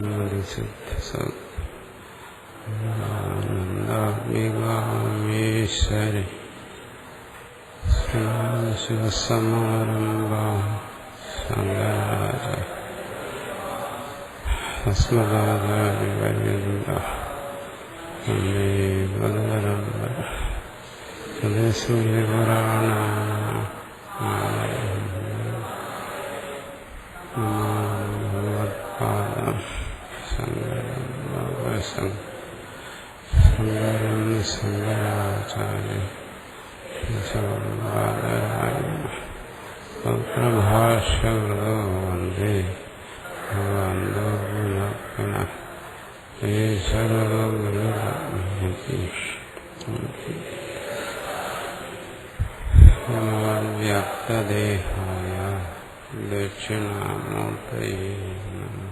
ആനന്ദാത്മികാമേശ്വരി ശിവസമാരംഭ ശങ്കരാചാര്യ അസ്മദാചാര്യപര്യന്ത വന്ദേ ഗുരുപരമ്പര ഭഗവത്പാദം ശങ്കരം ശങ്കരാചാര്യ പ്രഭാഷ്യകൃതോ വന്ദേ ഭഗവന്തോ പുനഃ ഈശ്വരോ ഗുരുരത്നമതി വ്യാപ്തദേഹായ ദക്ഷിണാമൂർത്തയേ നമഃ.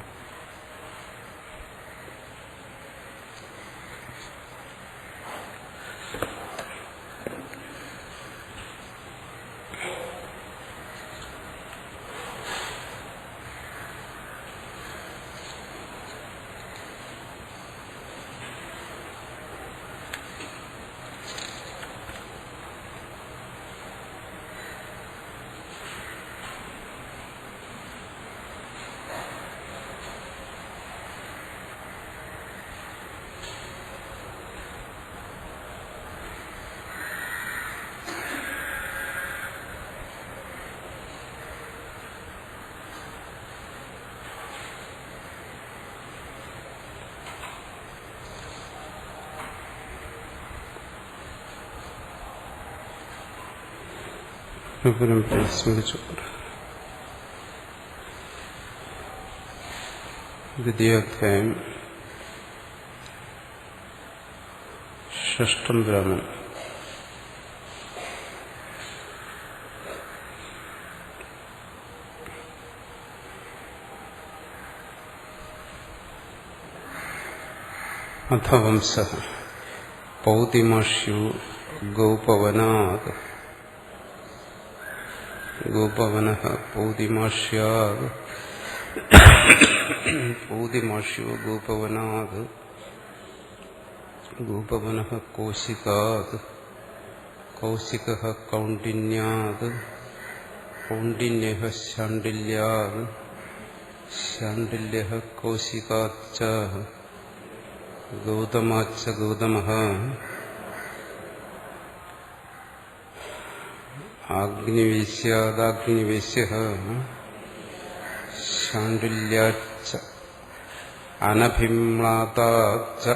സ്മരിച്ചുകൊണ്ട് ദ്വിതീയാധ്യായം ഷഷ്ടം ബ്രാഹ്മണം. അഥ വംശഃ പൗതിമാഷ്യു ഗോപവനാത് ഗോപവനഃ പൗതിമാഷ്യാത് പൗതിമാഷ്യോ ഗോപവനാത് ഗോപവനഃ കൗശികാത് കൗശികഃ കൗണ്ഡിന്യാത് കൗണ്ഡിന്യഃ ശാണ്ഡില്യാത് ശാണ്ഡില്യഃ കൗശികാच्च ഗൗതമാच्च ഗൗതമഃ അഗ്നിവേശ്യാദാഗ്നിവേശ്യഃ ശാണ്ഡില്യാच्च അനഭിമ്ലാതാच्च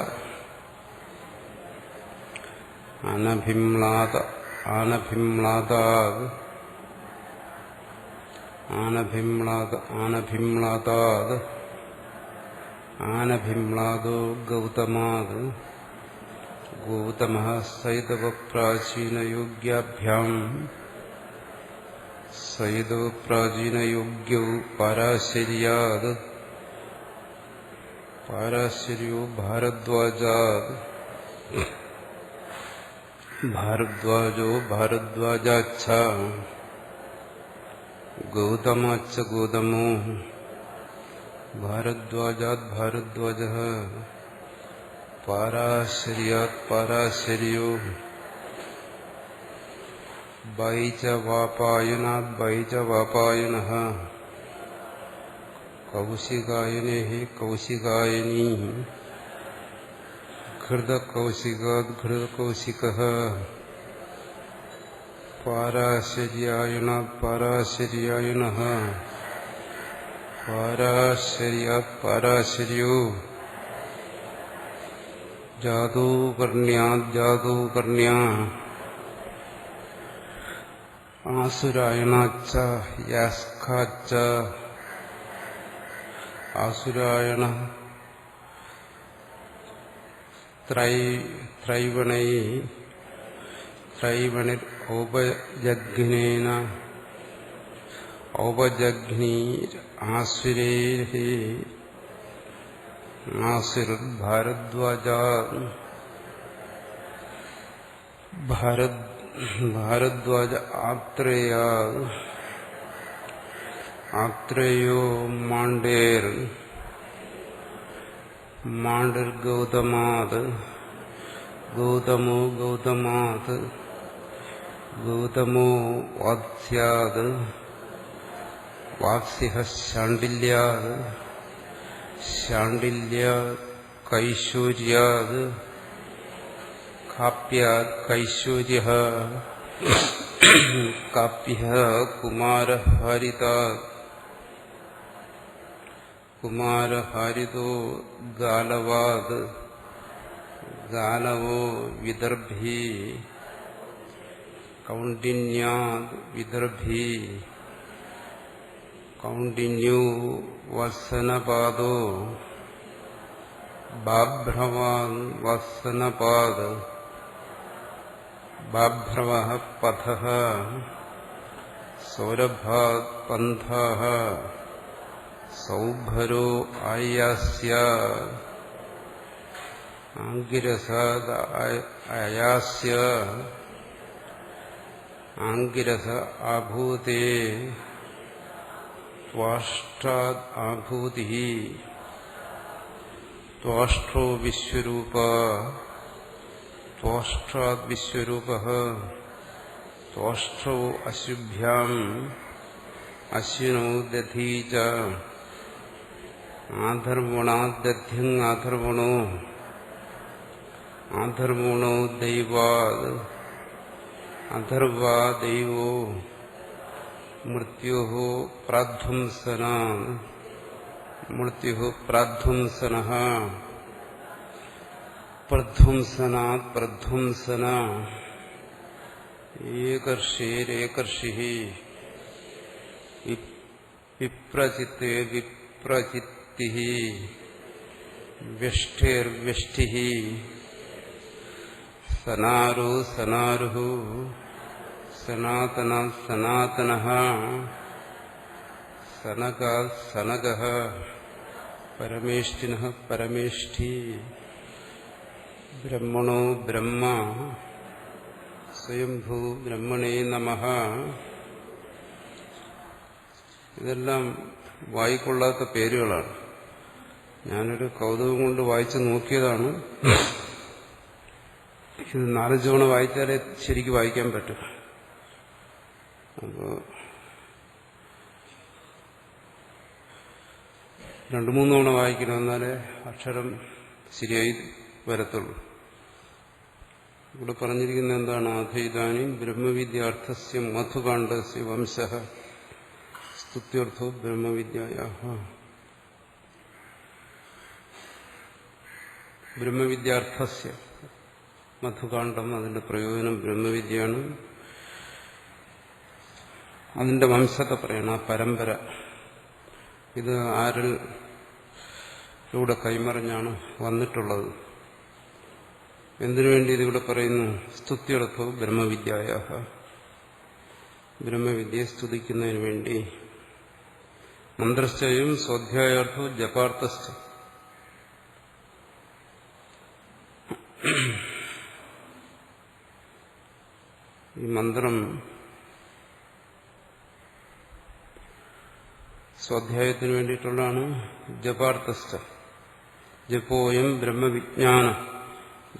ആനഭിമ്ലാതാത് ആനഭിമ്ലാദോ ഗൗതമാത് ഗൗതമഃ സൈതവ പ്രാചീനയോഗ്യാഭ്യാം സൈതവ പ്രാചീനയോഗ്യൗ പാരാശര്യാത് പാരാശര്യോ ഭാരദ്വാജാത് ഭാരദ്വാജോ ഭാരദ്വാജാച്ഛ ഗൗതമാച്ഛ ഗൗതമോ ഭാരദ്വാജാത് ഭാരദ്വാജഃ പാരാശര്യാത് പാരാശര്യോ ബൈജവാപായനാത് ബൈജവാപായനഃ കൗശികായനേഃ കൗശികായനീ ഘൃതകൗശികാത് ഘൃതകൗശികഃ പാരാശര്യായനാത് പാരാശര്യായനഃ പാരാശര്യാത് പാരാശര്യോ ജാതൂകർണ്യാത് ജാതൂകർണ്യാ ആസുരായണാച്ഛ യാസ്കാച്ഛ ആസുരായണഃ ത്രൈവണൈ ത്രൈവണിർ ഔപജഘ്നേന ഔപജഘ്നീർ ആസുരൈഃ ആസുർ ഭാരദ്വാജാത് ഭാരദ്വാജ ആത്രേയാത് ആത്രേയോ മാണ്ഡേർ മാണ്ടിർഗൗതമാത് ഗൗതമോ ഗൗതമാത് ഗൗതമോ വാത്സ്യാത് വാത്സ്യഃ ശാണ്ഡില്യാത് ശാണ്ഡില്യാത് കൈശൂര്യാത് കാപ്യാത് കൈശൂര്യഃ കാപ്യഃ കുമാരഹാരിതാത് കുമാരഹാരിതോ ഗാലവാത് ഗാലവോ വിദർഭി കൗണ്ഡിന്യാത് വിദർഭി കൗണ്ഡിന്യോ വത്സനപാദോ ബാഭ്രവാൻ വത്സനപാദ് ബാഭ്രവഃ പഥഃ സൗരഭാത് പന്ഥഃ സൗഭരോ ആയാസ്യാത് ആംഗിരസാദ് അയാസ്യാത് ആംഗിരസ ആഭൂതേ ത്വാഷ്ടാദ് ആഭൂതിഃ ത്വാഷ്ട്രോ വിശ്വരൂപഃ ത്വാഷ്ട്രാദ് വിശ്വരൂപഃ ത്വാഷ്ട്രോ അശുഭ്യാം അശ്വിനോ ദധീ ച ആധർവണാദ് ദധ്യങ് ആധർവണോ ആധർവണോ ദൈവാദ് അധർവാ ദൈവോ മൃത്യോഃ പ്രാധ്വംസനാത് മൃത്യുഃ പ്രാധ്വംസനഃ പ്രധ്വംസനാത് പ്രധ്വംസന ഏകർഷേരേകർഷിഃ വിപ്രചിത്തേ വിപ്രചിത്തിഃ വ്യഷ്ഠേർവ്യഷ്ഠിഃ സനാരോ സനാരുഃ സനാതനാത് സനാതനഃ സനകാത് സനകഃ പരമേഷ്ഠിനഃ പരമേഷ്ഠി ബ്രഹ്മണോ ബ്രഹ്മ സ്വയംഭൂ ബ്രഹ്മണേ നമഃ. ഇതെല്ലാം വായിക്കൊള്ളാത്ത പേരുകളാണ്. ഞാനൊരു കൗതുകം കൊണ്ട് വായിച്ചു നോക്കിയതാണ്. ഇത് 4 തവണ വായിച്ചാലേ ശരിക്കും വായിക്കാൻ പറ്റും. അപ്പോൾ 2-3 തവണ വായിക്കണം, എന്നാലേ അക്ഷരം ശരിയായി വരത്തുള്ളൂ. ഇവിടെ പറഞ്ഞിരിക്കുന്ന എന്താണ്? അഥൈതാനും ബ്രഹ്മവിദ്യാർത്ഥസ്യ മധുകാണ്ഡസ്യ വംശഃ സ്തുത്യർത്ഥോ ബ്രഹ്മവിദ്യായാഃ. ബ്രഹ്മവിദ്യാർത്ഥസ്യ മധുകാണ്ഡം, അതിന്റെ പ്രയോജനം ബ്രഹ്മവിദ്യയാണ്. അതിന്റെ വംശത്തെ പറയണം, ആ പരമ്പര. ഇത് ആരിലൂടെ കൈമറിഞ്ഞാണ് വന്നിട്ടുള്ളത്? എന്തിനുവേണ്ടി ഇതിവിടെ പറയുന്നു? സ്തുത്യർത്ഥോ ബ്രഹ്മവിദ്യായാഃ, ബ്രഹ്മവിദ്യയെ സ്തുതിക്കുന്നതിന് വേണ്ടി. മന്ത്രശ്ചയം സ്വാധ്യായാർത്ഥോ ജപാർത്ഥശ്ച. ഈ മന്ത്രം സ്വാധ്യായത്തിന് വേണ്ടിയിട്ടുള്ളതാണ്. ജപാർത്ഥശ്ച ജപോയം ബ്രഹ്മവിജ്ഞാന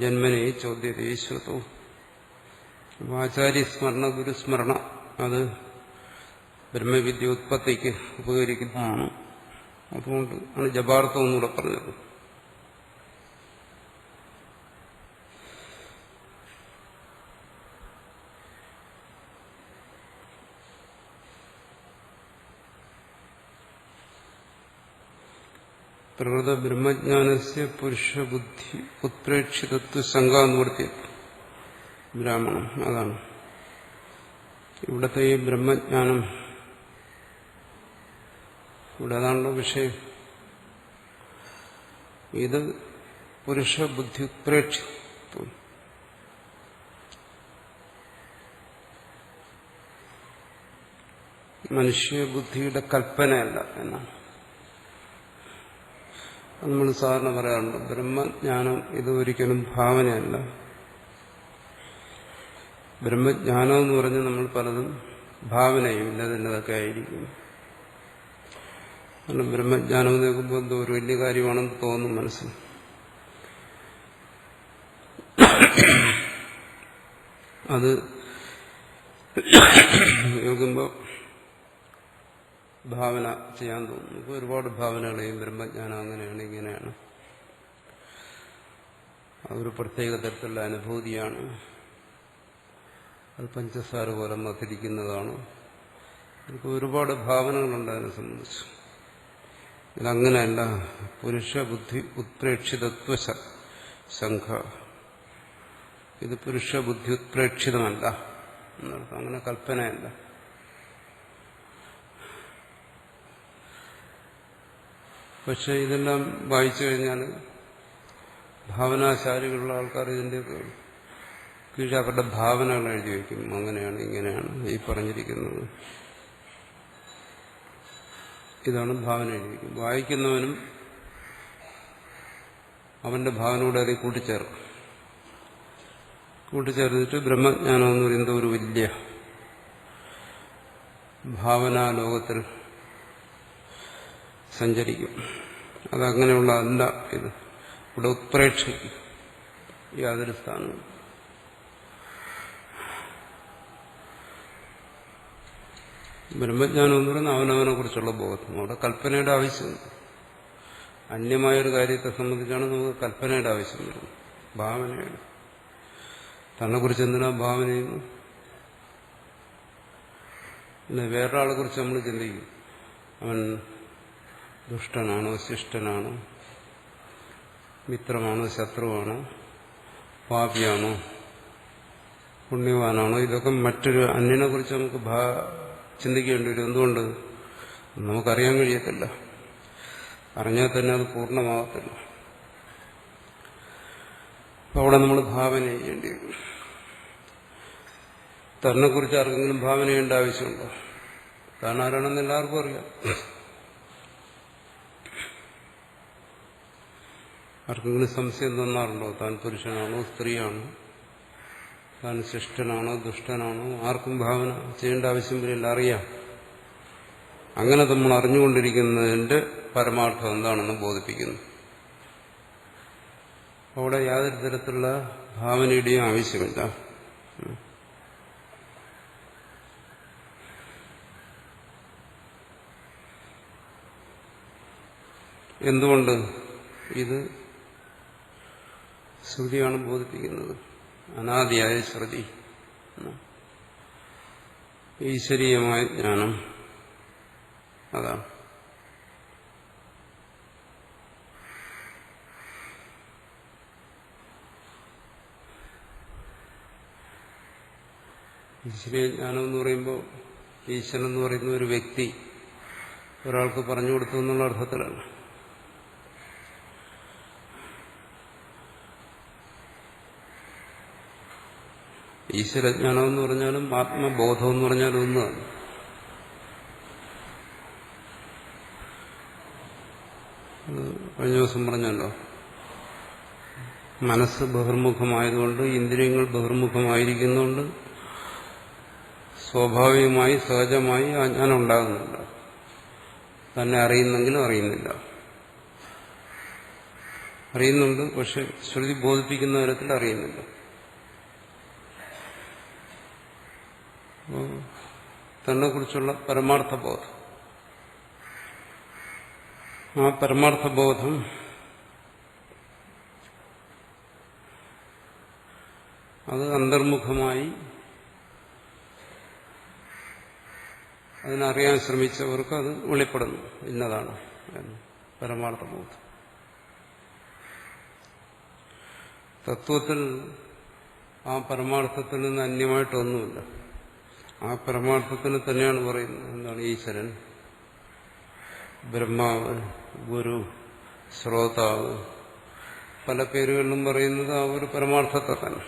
ജന്മനെ ചോദ്യതേ ശ്രുതോ. ആചാര്യസ്മരണ ഗുരുസ്മരണ അത് ബ്രഹ്മവിദ്യ ഉത്പത്തിക്ക് ഉപകരിക്കുന്നതാണ്. അതുകൊണ്ട് ആണ് ജപാർത്ഥം എന്നൂടെ പറഞ്ഞത്. പ്രകൃത ബ്രഹ്മജ്ഞാനസ്യ പുരുഷബുദ്ധി ഉത്പ്രേക്ഷിതത്വ ശങ്കാനിവൃത്തി ബ്രാഹ്മണം. അതാണ് ഇവിടുത്തെ ഈ ബ്രഹ്മജ്ഞാനം. ഇവിടെ അതാണല്ലോ വിഷയം. ഇത് പുരുഷബുദ്ധി ഉത്പ്രേക്ഷിതത്വം. മനുഷ്യബുദ്ധിയുടെ കൽപ്പനയല്ല എന്നാണ് നമ്മൾ സാധാരണ പറയാറുണ്ട്. ബ്രഹ്മജ്ഞാനം ഇത് ഒരിക്കലും ഭാവനയല്ല. ബ്രഹ്മജ്ഞാനം എന്ന് പറഞ്ഞ് നമ്മൾ പലതും ഭാവനയും ഇല്ലതിൻ്റെതൊക്കെ ആയിരിക്കും. കാരണം ബ്രഹ്മജ്ഞാനം എന്ന് കേൾക്കുമ്പോൾ എന്തോ ഒരു വലിയ കാര്യമാണെന്ന് തോന്നും മനസ്സിൽ. അത് കേൾക്കുമ്പോൾ ഭാവന ചെയ്യാൻ തോന്നുന്നു. ഇപ്പോൾ ഒരുപാട് ഭാവനകളെയും ബ്രഹ്മജ്ഞാനം അങ്ങനെയാണ് ഇങ്ങനെയാണ്, അതൊരു പ്രത്യേക തരത്തിലുള്ള അനുഭൂതിയാണ്, അത് പഞ്ചസാര പോലെ മധുരിക്കുന്നതാണ്. എനിക്ക് ഒരുപാട് ഭാവനകളുണ്ട് അതിനെ സംബന്ധിച്ച്. ഇതങ്ങനെയല്ല. പുരുഷ ബുദ്ധി ഉത്പ്രേക്ഷിതത്വ ശങ്ക, ഇത് പുരുഷ ബുദ്ധി ഉത്പ്രേക്ഷിതമല്ല എന്നർത്ഥം. അങ്ങനെ കൽപ്പനയല്ല. പക്ഷെ ഇതെല്ലാം വായിച്ചു കഴിഞ്ഞാൽ ഭാവനാശാലികളുള്ള ആൾക്കാർ ഇതിൻ്റെ കീഴിൽ അവരുടെ ഭാവനകൾ എഴുതി വയ്ക്കും. അങ്ങനെയാണ് ഇങ്ങനെയാണ് ഈ പറഞ്ഞിരിക്കുന്നത്, ഇതാണ് ഭാവന എഴുതി വയ്ക്കും. വായിക്കുന്നവനും അവന്റെ ഭാവനയോടെ അത് കൂട്ടിച്ചേർത്തിട്ട് ബ്രഹ്മജ്ഞാനം എന്ന് പറയുന്നത് ഒരു വലിയ ഭാവനാലോകത്തിൽ സഞ്ചരിക്കും. അതങ്ങനെയുള്ള അല്ല ഇത്. ഇവിടെ ഉത്പ്രേക്ഷിക്കും യാതൊരു സ്ഥാനവും. ബ്രഹ്മജ്ഞാനം എന്ന് പറയുന്നത് അവനവനെ കുറിച്ചുള്ള ബോധം. അവിടെ കൽപ്പനയുടെ ആവശ്യമുണ്ട്. അന്യമായൊരു കാര്യത്തെ സംബന്ധിച്ചാണ് നമുക്ക് കൽപ്പനയുടെ ആവശ്യം വരുന്നത്, ഭാവനയുടെ. തന്നെക്കുറിച്ച് എന്തിനാ ഭാവന ചെയ്യുന്നു? പിന്നെ വേറൊരാളെ കുറിച്ച് നമ്മൾ ചിന്തിക്കും. അവൻ ദുഷ്ടനാണോ ശിഷ്ടനാണോ, മിത്രമാണോ ശത്രുവാണോ, പാപിയാണോ പുണ്യവാനാണോ, ഇതൊക്കെ മറ്റൊരു അന്യനെ കുറിച്ച് നമുക്ക് ചിന്തിക്കേണ്ടി വരും. എന്തുകൊണ്ട്? നമുക്കറിയാൻ കഴിയത്തില്ല. അറിഞ്ഞാൽ തന്നെ അത് പൂർണ്ണമാകത്തില്ല. അപ്പം അവിടെ നമ്മൾ ഭാവന ചെയ്യേണ്ടി വരും. തന്നെക്കുറിച്ച് ആർക്കെങ്കിലും ഭാവന ചെയ്യേണ്ട ആവശ്യമുണ്ടോ? താൻ ആരാണെന്ന് എല്ലാവർക്കും അറിയാം. ആർക്കെങ്കിലും സംശയം തോന്നാറുണ്ടോ? താൻ പുരുഷനാണോ സ്ത്രീയാണോ, താൻ ശിഷ്ടനാണോ ദുഷ്ടനാണോ? ആർക്കും ഭാവന ചെയ്യേണ്ട ആവശ്യം വരില്ല, അറിയാം. അങ്ങനെ നമ്മൾ അറിഞ്ഞുകൊണ്ടിരിക്കുന്നതിന്റെ പരമാർത്ഥം എന്താണെന്ന് ബോധിപ്പിക്കുന്നു. അവിടെ യാതൊരു തരത്തിലുള്ള ഭാവനയുടെയും ആവശ്യമില്ല. എന്തുകൊണ്ട്? ഇത് ശ്രുതിയാണ് ബോധിപ്പിക്കുന്നത്. അനാദിയായ ശ്രുതി, ഈശ്വരീയമായ ജ്ഞാനം, അതാണ്. ഈശ്വരീയ ജ്ഞാനം എന്ന് പറയുമ്പോൾ ഈശ്വരൻ എന്ന് പറയുന്ന ഒരു വ്യക്തി ഒരാൾക്ക് പറഞ്ഞു കൊടുത്തു എന്നുള്ള അർത്ഥത്തിലാണ്. ഈശ്വരജ്ഞാനം എന്ന് പറഞ്ഞാലും ആത്മബോധം എന്ന് പറഞ്ഞാലും ഒന്നാണ്. കഴിഞ്ഞ ദിവസം പറഞ്ഞല്ലോ, മനസ്സ് ബഹിർമുഖമായതുകൊണ്ട്, ഇന്ദ്രിയങ്ങൾ ബഹിർമുഖമായിരിക്കുന്നുകൊണ്ട് സ്വാഭാവികമായി സഹജമായി ആ ജ്ഞാനം ഉണ്ടാകുന്നുണ്ട്. തന്നെ അറിയുന്നെങ്കിലും അറിയുന്നില്ല. അറിയുന്നുണ്ട്, പക്ഷെ ശ്രുതി ബോധിപ്പിക്കുന്ന തരത്തിൽ അറിയുന്നില്ല. തന്നെക്കുറിച്ചുള്ള പരമാർത്ഥബോധം, ആ പരമാർത്ഥബോധം അത് അന്തർമുഖമായി അതിനറിയാൻ ശ്രമിച്ചവർക്ക് അത് വെളിപ്പെടുന്നു. ഇന്നതാണ് പരമാർത്ഥബോധം. തത്വത്തിൽ ആ പരമാർത്ഥത്തിൽ നിന്ന് അന്യമായിട്ടൊന്നുമില്ല. ആ പരമാർത്ഥത്തിന് തന്നെയാണ് പറയുന്നത്. എന്താണ്? ഈശ്വരൻ, ബ്രഹ്മാവ്, ഗുരു, ശ്രോതാവ്, പല പേരുകളിലും പറയുന്നത് ആ ഒരു പരമാർത്ഥത്തെ തന്നെ.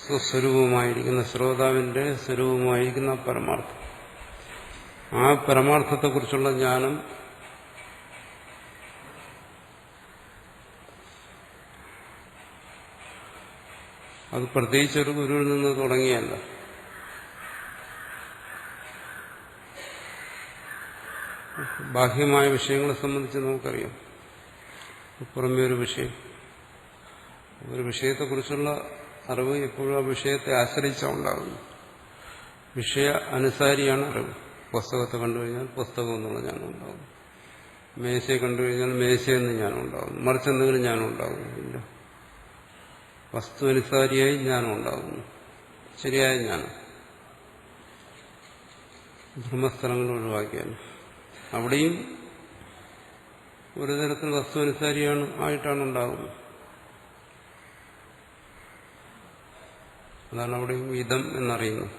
സ്വസ്വരൂപമായിരിക്കുന്ന ശ്രോതാവിന്റെ സ്വരൂപമായിരിക്കുന്ന പരമാർത്ഥം, ആ പരമാർത്ഥത്തെക്കുറിച്ചുള്ള ജ്ഞാനം അത് പ്രത്യേകിച്ചൊരു ഗുരുവിൽ നിന്ന് തുടങ്ങിയല്ല. ബാഹ്യമായ വിഷയങ്ങളെ സംബന്ധിച്ച് നമുക്കറിയാം. പുറമേ ഒരു വിഷയം. ഒരു വിഷയത്തെക്കുറിച്ചുള്ള അറിവ് എപ്പോഴും ആ വിഷയത്തെ ആശ്രയിച്ചാണ് ഉണ്ടാകുന്നത്. വിഷയ അനുസാരിയാണ് അറിവ്. പുസ്തകത്തെ കണ്ടുകഴിഞ്ഞാൽ പുസ്തകം എന്നുള്ള ജ്ഞാനം ഉണ്ടാകും. മേശയെ കണ്ടുകഴിഞ്ഞാൽ മേശയെന്ന് ജ്ഞാനം ഉണ്ടാകുന്നു. മറിച്ചെന്തെങ്കിലും ജ്ഞാനം ഉണ്ടാകുന്നില്ല. വസ്തു അനുസാരിയായി ജ്ഞാനം ഉണ്ടാകുന്നു. ശരിയായ ജ്ഞാനം. ബ്രഹ്മസ്ഥലങ്ങൾ ഒഴിവാക്കിയാൽ അവിടെയും ഒരു തരത്തിൽ വസ്തു അനുസാരിയാണ് ആയിട്ടാണ് ഉണ്ടാകുന്നത്. അതാണ് അവിടെയും ഇതം എന്നറിയുന്നത്.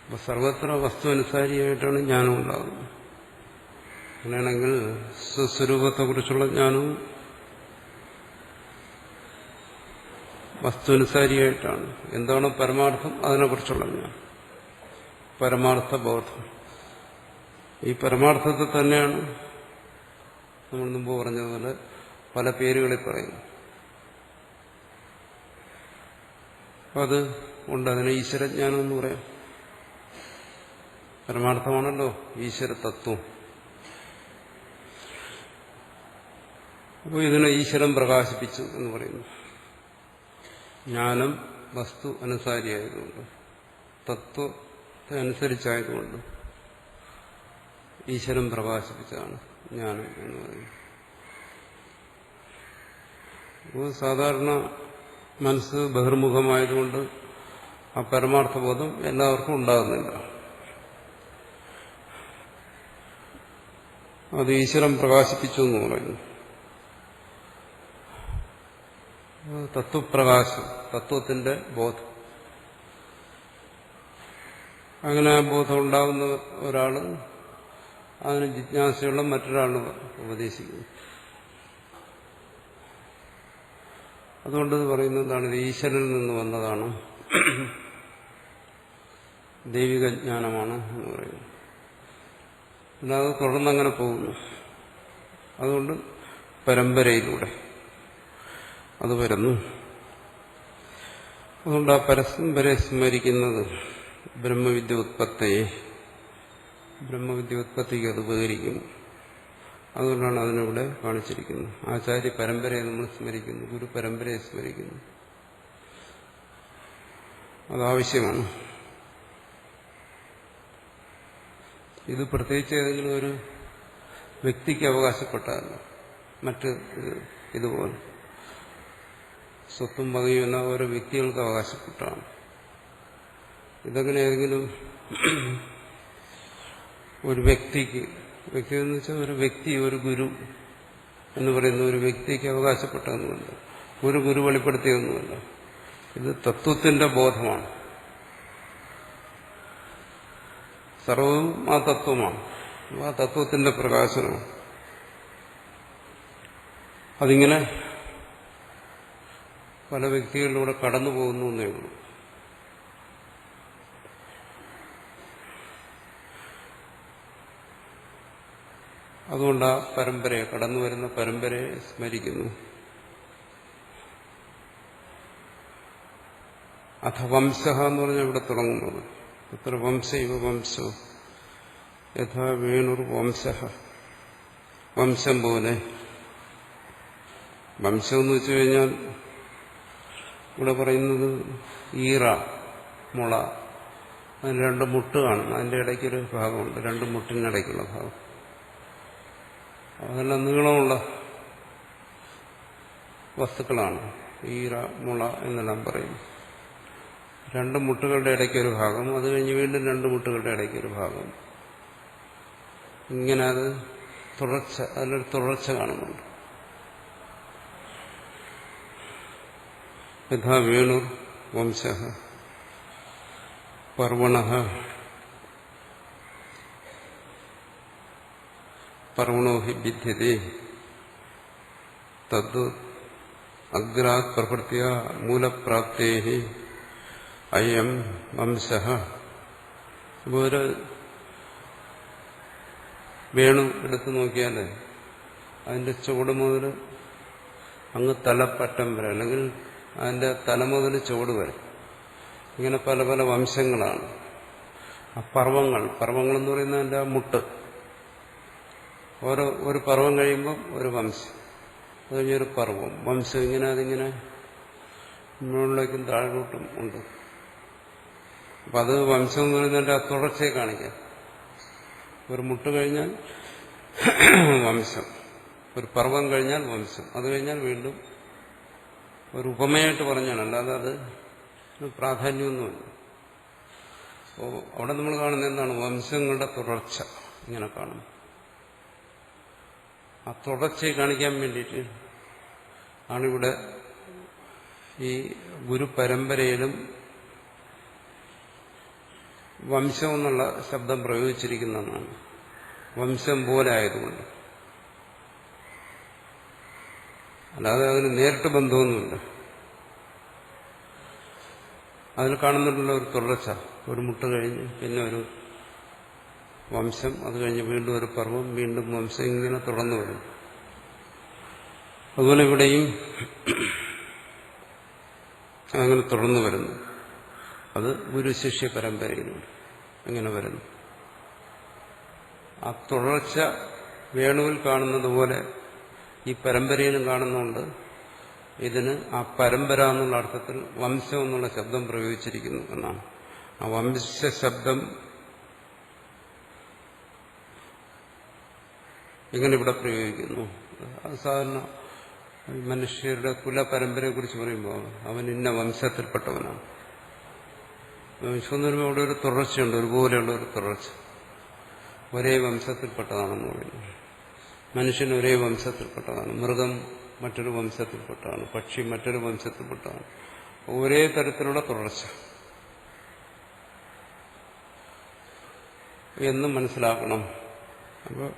അപ്പൊ സർവത്ര വസ്തു അനുസാരിയായിട്ടാണ് ജ്ഞാനം ഉണ്ടാകുന്നത്. അങ്ങനെയാണെങ്കിൽ സ്വസ്വരൂപത്തെക്കുറിച്ചുള്ള ജ്ഞാനവും വസ്തുനുസാരിയായിട്ടാണ്. എന്താണ് പരമാർത്ഥം? അതിനെക്കുറിച്ചുള്ള ജ്ഞാനം, പരമാർത്ഥ ബോധം. ഈ പരമാർത്ഥത്തെ തന്നെയാണ് നമ്മൾ മുമ്പ് പറഞ്ഞതുപോലെ പല പേരുകളിൽ പറയുന്നു. അത് ഉണ്ട്. അതിനെ ഈശ്വരജ്ഞാനം എന്ന് പറയാം. പരമാർത്ഥമാണല്ലോ ഈശ്വര തത്വം. അപ്പോൾ ഇതിനെ ഈശ്വരൻ പ്രകാശിപ്പിച്ചു എന്ന് പറയുന്നു. ജ്ഞാനം വസ്തു അനുസാരിയായതുകൊണ്ട്, തത്വത്തെ അനുസരിച്ചായതുകൊണ്ട് ഈശ്വരൻ പ്രകാശിപ്പിച്ചതാണ് ജ്ഞാനം എന്ന് പറയുന്നത്. അപ്പോൾ സാധാരണ മനസ്സ് ബഹിർമുഖമായതുകൊണ്ട് ആ പരമാർത്ഥബോധം എല്ലാവർക്കും ഉണ്ടാകുന്നില്ല. അത് ഈശ്വരൻ പ്രകാശിപ്പിച്ചു എന്ന് പറയുന്നു. തത്വപ്രകാശം, തത്വത്തിന്റെ ബോധം. അങ്ങനെ ആ ബോധം ഉണ്ടാകുന്ന ഒരാള് അതിന് ജിജ്ഞാസയുള്ള മറ്റൊരാളിന് ഉപദേശിക്കുന്നു. അതുകൊണ്ട് പറയുന്നതാണ് ഇത് ഈശ്വരനിൽ നിന്ന് വന്നതാണ്, ദൈവിക ജ്ഞാനമാണ് എന്ന് പറയുന്നു. അല്ലാതെ തുടർന്നങ്ങനെ പോകുന്നു. അതുകൊണ്ട് പരമ്പരയിലൂടെ അത് വരുന്നു. അതുകൊണ്ട് ആ പരസ്പരെ സ്മരിക്കുന്നത് ബ്രഹ്മവിദ്യ ഉത്പത്തിക്ക് അത് ഉപകരിക്കുന്നു. അതുകൊണ്ടാണ് അതിനിവിടെ കാണിച്ചിരിക്കുന്നത്. ആചാര്യ പരമ്പരയെ നമ്മൾ സ്മരിക്കുന്നു, ഗുരു പരമ്പരയെ സ്മരിക്കുന്നു. അതാവശ്യമാണ്. ഇത് പ്രത്യേകിച്ച് ഏതെങ്കിലും ഒരു വ്യക്തിക്ക് അവകാശപ്പെട്ടതല്ല. മറ്റ് ഇതുപോലെ സ്വത്തും പദവിയും എന്ന ഓരോ വ്യക്തികൾക്ക് അവകാശപ്പെട്ടാണ്. ഇതങ്ങനെ ഏതെങ്കിലും ഒരു വ്യക്തി എന്ന് വെച്ചാൽ ഒരു വ്യക്തി, ഒരു ഗുരു എന്ന് പറയുന്ന ഒരു വ്യക്തിക്ക് അവകാശപ്പെട്ടതൊന്നുമല്ല, ഒരു ഗുരു വെളിപ്പെടുത്തിയൊന്നുമല്ല. ഇത് തത്വത്തിന്റെ ബോധമാണ്. സർവവും ആ തത്വമാണ്, ആ തത്വത്തിന്റെ പ്രകാശനമാണ്. അതിങ്ങനെ പല വ്യക്തികളിലൂടെ കടന്നു പോകുന്നു എന്നേ ഉള്ളൂ. അതുകൊണ്ട് ആ പരമ്പരയെ, കടന്നു വരുന്ന പരമ്പരയെ സ്മരിക്കുന്നു. അഥ വംശ എന്ന് പറഞ്ഞാൽ ഇവിടെ തുടങ്ങുന്നത്. എത്ര വംശൈവ വംശോ യഥാ വേണുർ വംശ, വംശം പോലെ. വംശം എന്ന് വെച്ചു കഴിഞ്ഞാൽ ഇവിടെ പറയുന്നത് ഈറ, മുള, അതിന് രണ്ട് മുട്ട് കാണും. അതിൻ്റെ ഇടയ്ക്കൊരു ഭാഗമുണ്ട്, രണ്ട് മുട്ടിനിടയ്ക്കുള്ള ഭാഗം. അതെല്ലാം നീളമുള്ള വസ്തുക്കളാണ് ഈറ, മുള എന്നെല്ലാം പറയുന്നു. രണ്ട് മുട്ടുകളുടെ ഇടയ്ക്കൊരു ഭാഗം, അത് കഴിഞ്ഞ് വീണ്ടും രണ്ട് മുട്ടുകളുടെ ഇടയ്ക്കൊരു ഭാഗം. ഇങ്ങനെ അത് തുടർച്ച, അതിലൊരു തുടർച്ച കാണുന്നുണ്ട്. യഥാ വേണുർ വംശ പർവണ പർവണോ ഹി ഭിദ്യതേ തദ് അഗ്രാത് പ്രകൃത്യ മൂലപ്രാപ്തേ അയം വംശ. അപ്പോൾ ഒരു വേണു എടുത്തു നോക്കിയാൽ അതിന്റെ ചുവട് മുതൽ അങ്ങ് തലപ്പറ്റം വരെ, അല്ലെങ്കിൽ അതിന്റെ തല മുതൽ ചുവട് വരെ, ഇങ്ങനെ പല പല വംശങ്ങളാണ്. ആ പർവ്വങ്ങൾ എന്ന് പറയുന്നത് അതിന്റെ ആ മുട്ട്. ഒരു പർവ്വം കഴിയുമ്പം ഒരു വംശം, അത് കഴിഞ്ഞൊരു പർവ്വം, വംശം, ഇങ്ങനെ അതിങ്ങനെ മുകളിലേക്കും താഴോട്ടും ഉണ്ട്. അപ്പം അത് വംശം എന്ന് പറയുന്നതിൻ്റെ ആ തുടർച്ചയെ കാണിക്കാം. ഒരു മുട്ട് കഴിഞ്ഞാൽ വംശം, ഒരു പർവ്വം കഴിഞ്ഞാൽ വംശം, അത് കഴിഞ്ഞാൽ വീണ്ടും ഒരു ഉപമയായിട്ട് പറഞ്ഞാണ്, അല്ലാതെ അത് പ്രാധാന്യമൊന്നുമില്ല. അപ്പോൾ അവിടെ നമ്മൾ കാണുന്നത് എന്താണ്? വംശങ്ങളുടെ തുടർച്ച ഇങ്ങനെ കാണും. ആ തുടർച്ചയെ കാണിക്കാൻ വേണ്ടിയിട്ട് ആണിവിടെ ഈ ഗുരുപരമ്പരയിലും വംശം എന്നുള്ള ശബ്ദം പ്രയോഗിച്ചിരിക്കുന്നതാണ്. വംശം പോലെ ആയതുകൊണ്ട്, അല്ലാതെ അതിന് നേരിട്ട് ബന്ധമൊന്നുമില്ല. അതിൽ കാണുന്നുണ്ടല്ലോ ഒരു തുടർച്ച. ഒരു മുട്ട് കഴിഞ്ഞ് പിന്നെ ഒരു വംശം, അത് കഴിഞ്ഞ് വീണ്ടും ഒരു പർവ്വം, വീണ്ടും വംശം, ഇങ്ങനെ തുടർന്നു വരും. അതുപോലെ ഇവിടെയും അങ്ങനെ തുടർന്നു വരുന്നു. അത് ഗുരുശിഷ്യ പരമ്പരയിലൂടെ എങ്ങനെ വരുന്നു. ആ തുടർച്ച വേണുവിൽ കാണുന്നത് പോലെ ഈ പരമ്പരയിലും കാണുന്നുണ്ട്. ഇതിന് ആ പരമ്പര എന്നുള്ള അർത്ഥത്തിൽ വംശം എന്നുള്ള ശബ്ദം പ്രയോഗിച്ചിരിക്കുന്നു എന്നാണ്. ആ വംശശബ്ദം എങ്ങനെ ഇവിടെ പ്രയോഗിക്കുന്നു? അത് സാധാരണ മനുഷ്യരുടെ കുലപരമ്പരയെ കുറിച്ച് പറയുമ്പോൾ അവൻ ഇന്ന വംശത്തിൽപ്പെട്ടവനാണ്. വംശം എന്ന് പറയുമ്പോൾ അവിടെ ഒരു തുടർച്ചയുണ്ട്, ഒരുപോലെയുള്ള ഒരു തുടർച്ച. ഒരേ വംശത്തിൽപ്പെട്ടതാണെന്ന് പറയുന്നു. മനുഷ്യൻ ഒരേ വംശത്തിൽപ്പെട്ടതാണ്, മൃഗം മറ്റൊരു വംശത്തിൽപ്പെട്ടതാണ്, പക്ഷി മറ്റൊരു വംശത്തിൽപ്പെട്ടതാണ്. ഒരേ തരത്തിലുള്ള തുടർച്ച എന്ന് മനസ്സിലാക്കണം. അപ്പോൾ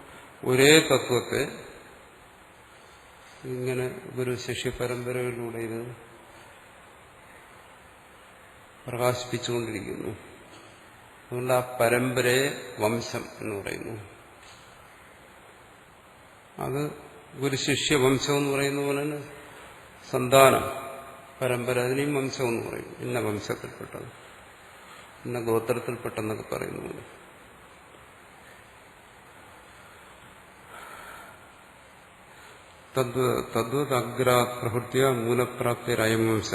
ഒരേ തത്വത്തെ ഇങ്ങനെ ഒരു ശിഷ്യ പരമ്പരകളിലൂടെ ഇത് പ്രകാശിപ്പിച്ചുകൊണ്ടിരിക്കുന്നു. അതുകൊണ്ട് ആ പരമ്പരയെ വംശം എന്ന് പറയുന്നു. അത് ഗുരുശിഷ്യ വംശം എന്ന് പറയുന്ന പോലെ തന്നെ സന്താനം പരമ്പര, അതിനെയും വംശം എന്ന് പറയും. ഇന്ന വംശത്തിൽപ്പെട്ടത്, ഇന്ന ഗോത്രത്തിൽപ്പെട്ടെന്നൊക്കെ പറയുന്ന പോലെ. തദ്വദഗ്രാത് പ്രഹൃത്യ മൂലപ്രാപ്തിരയം വംശ.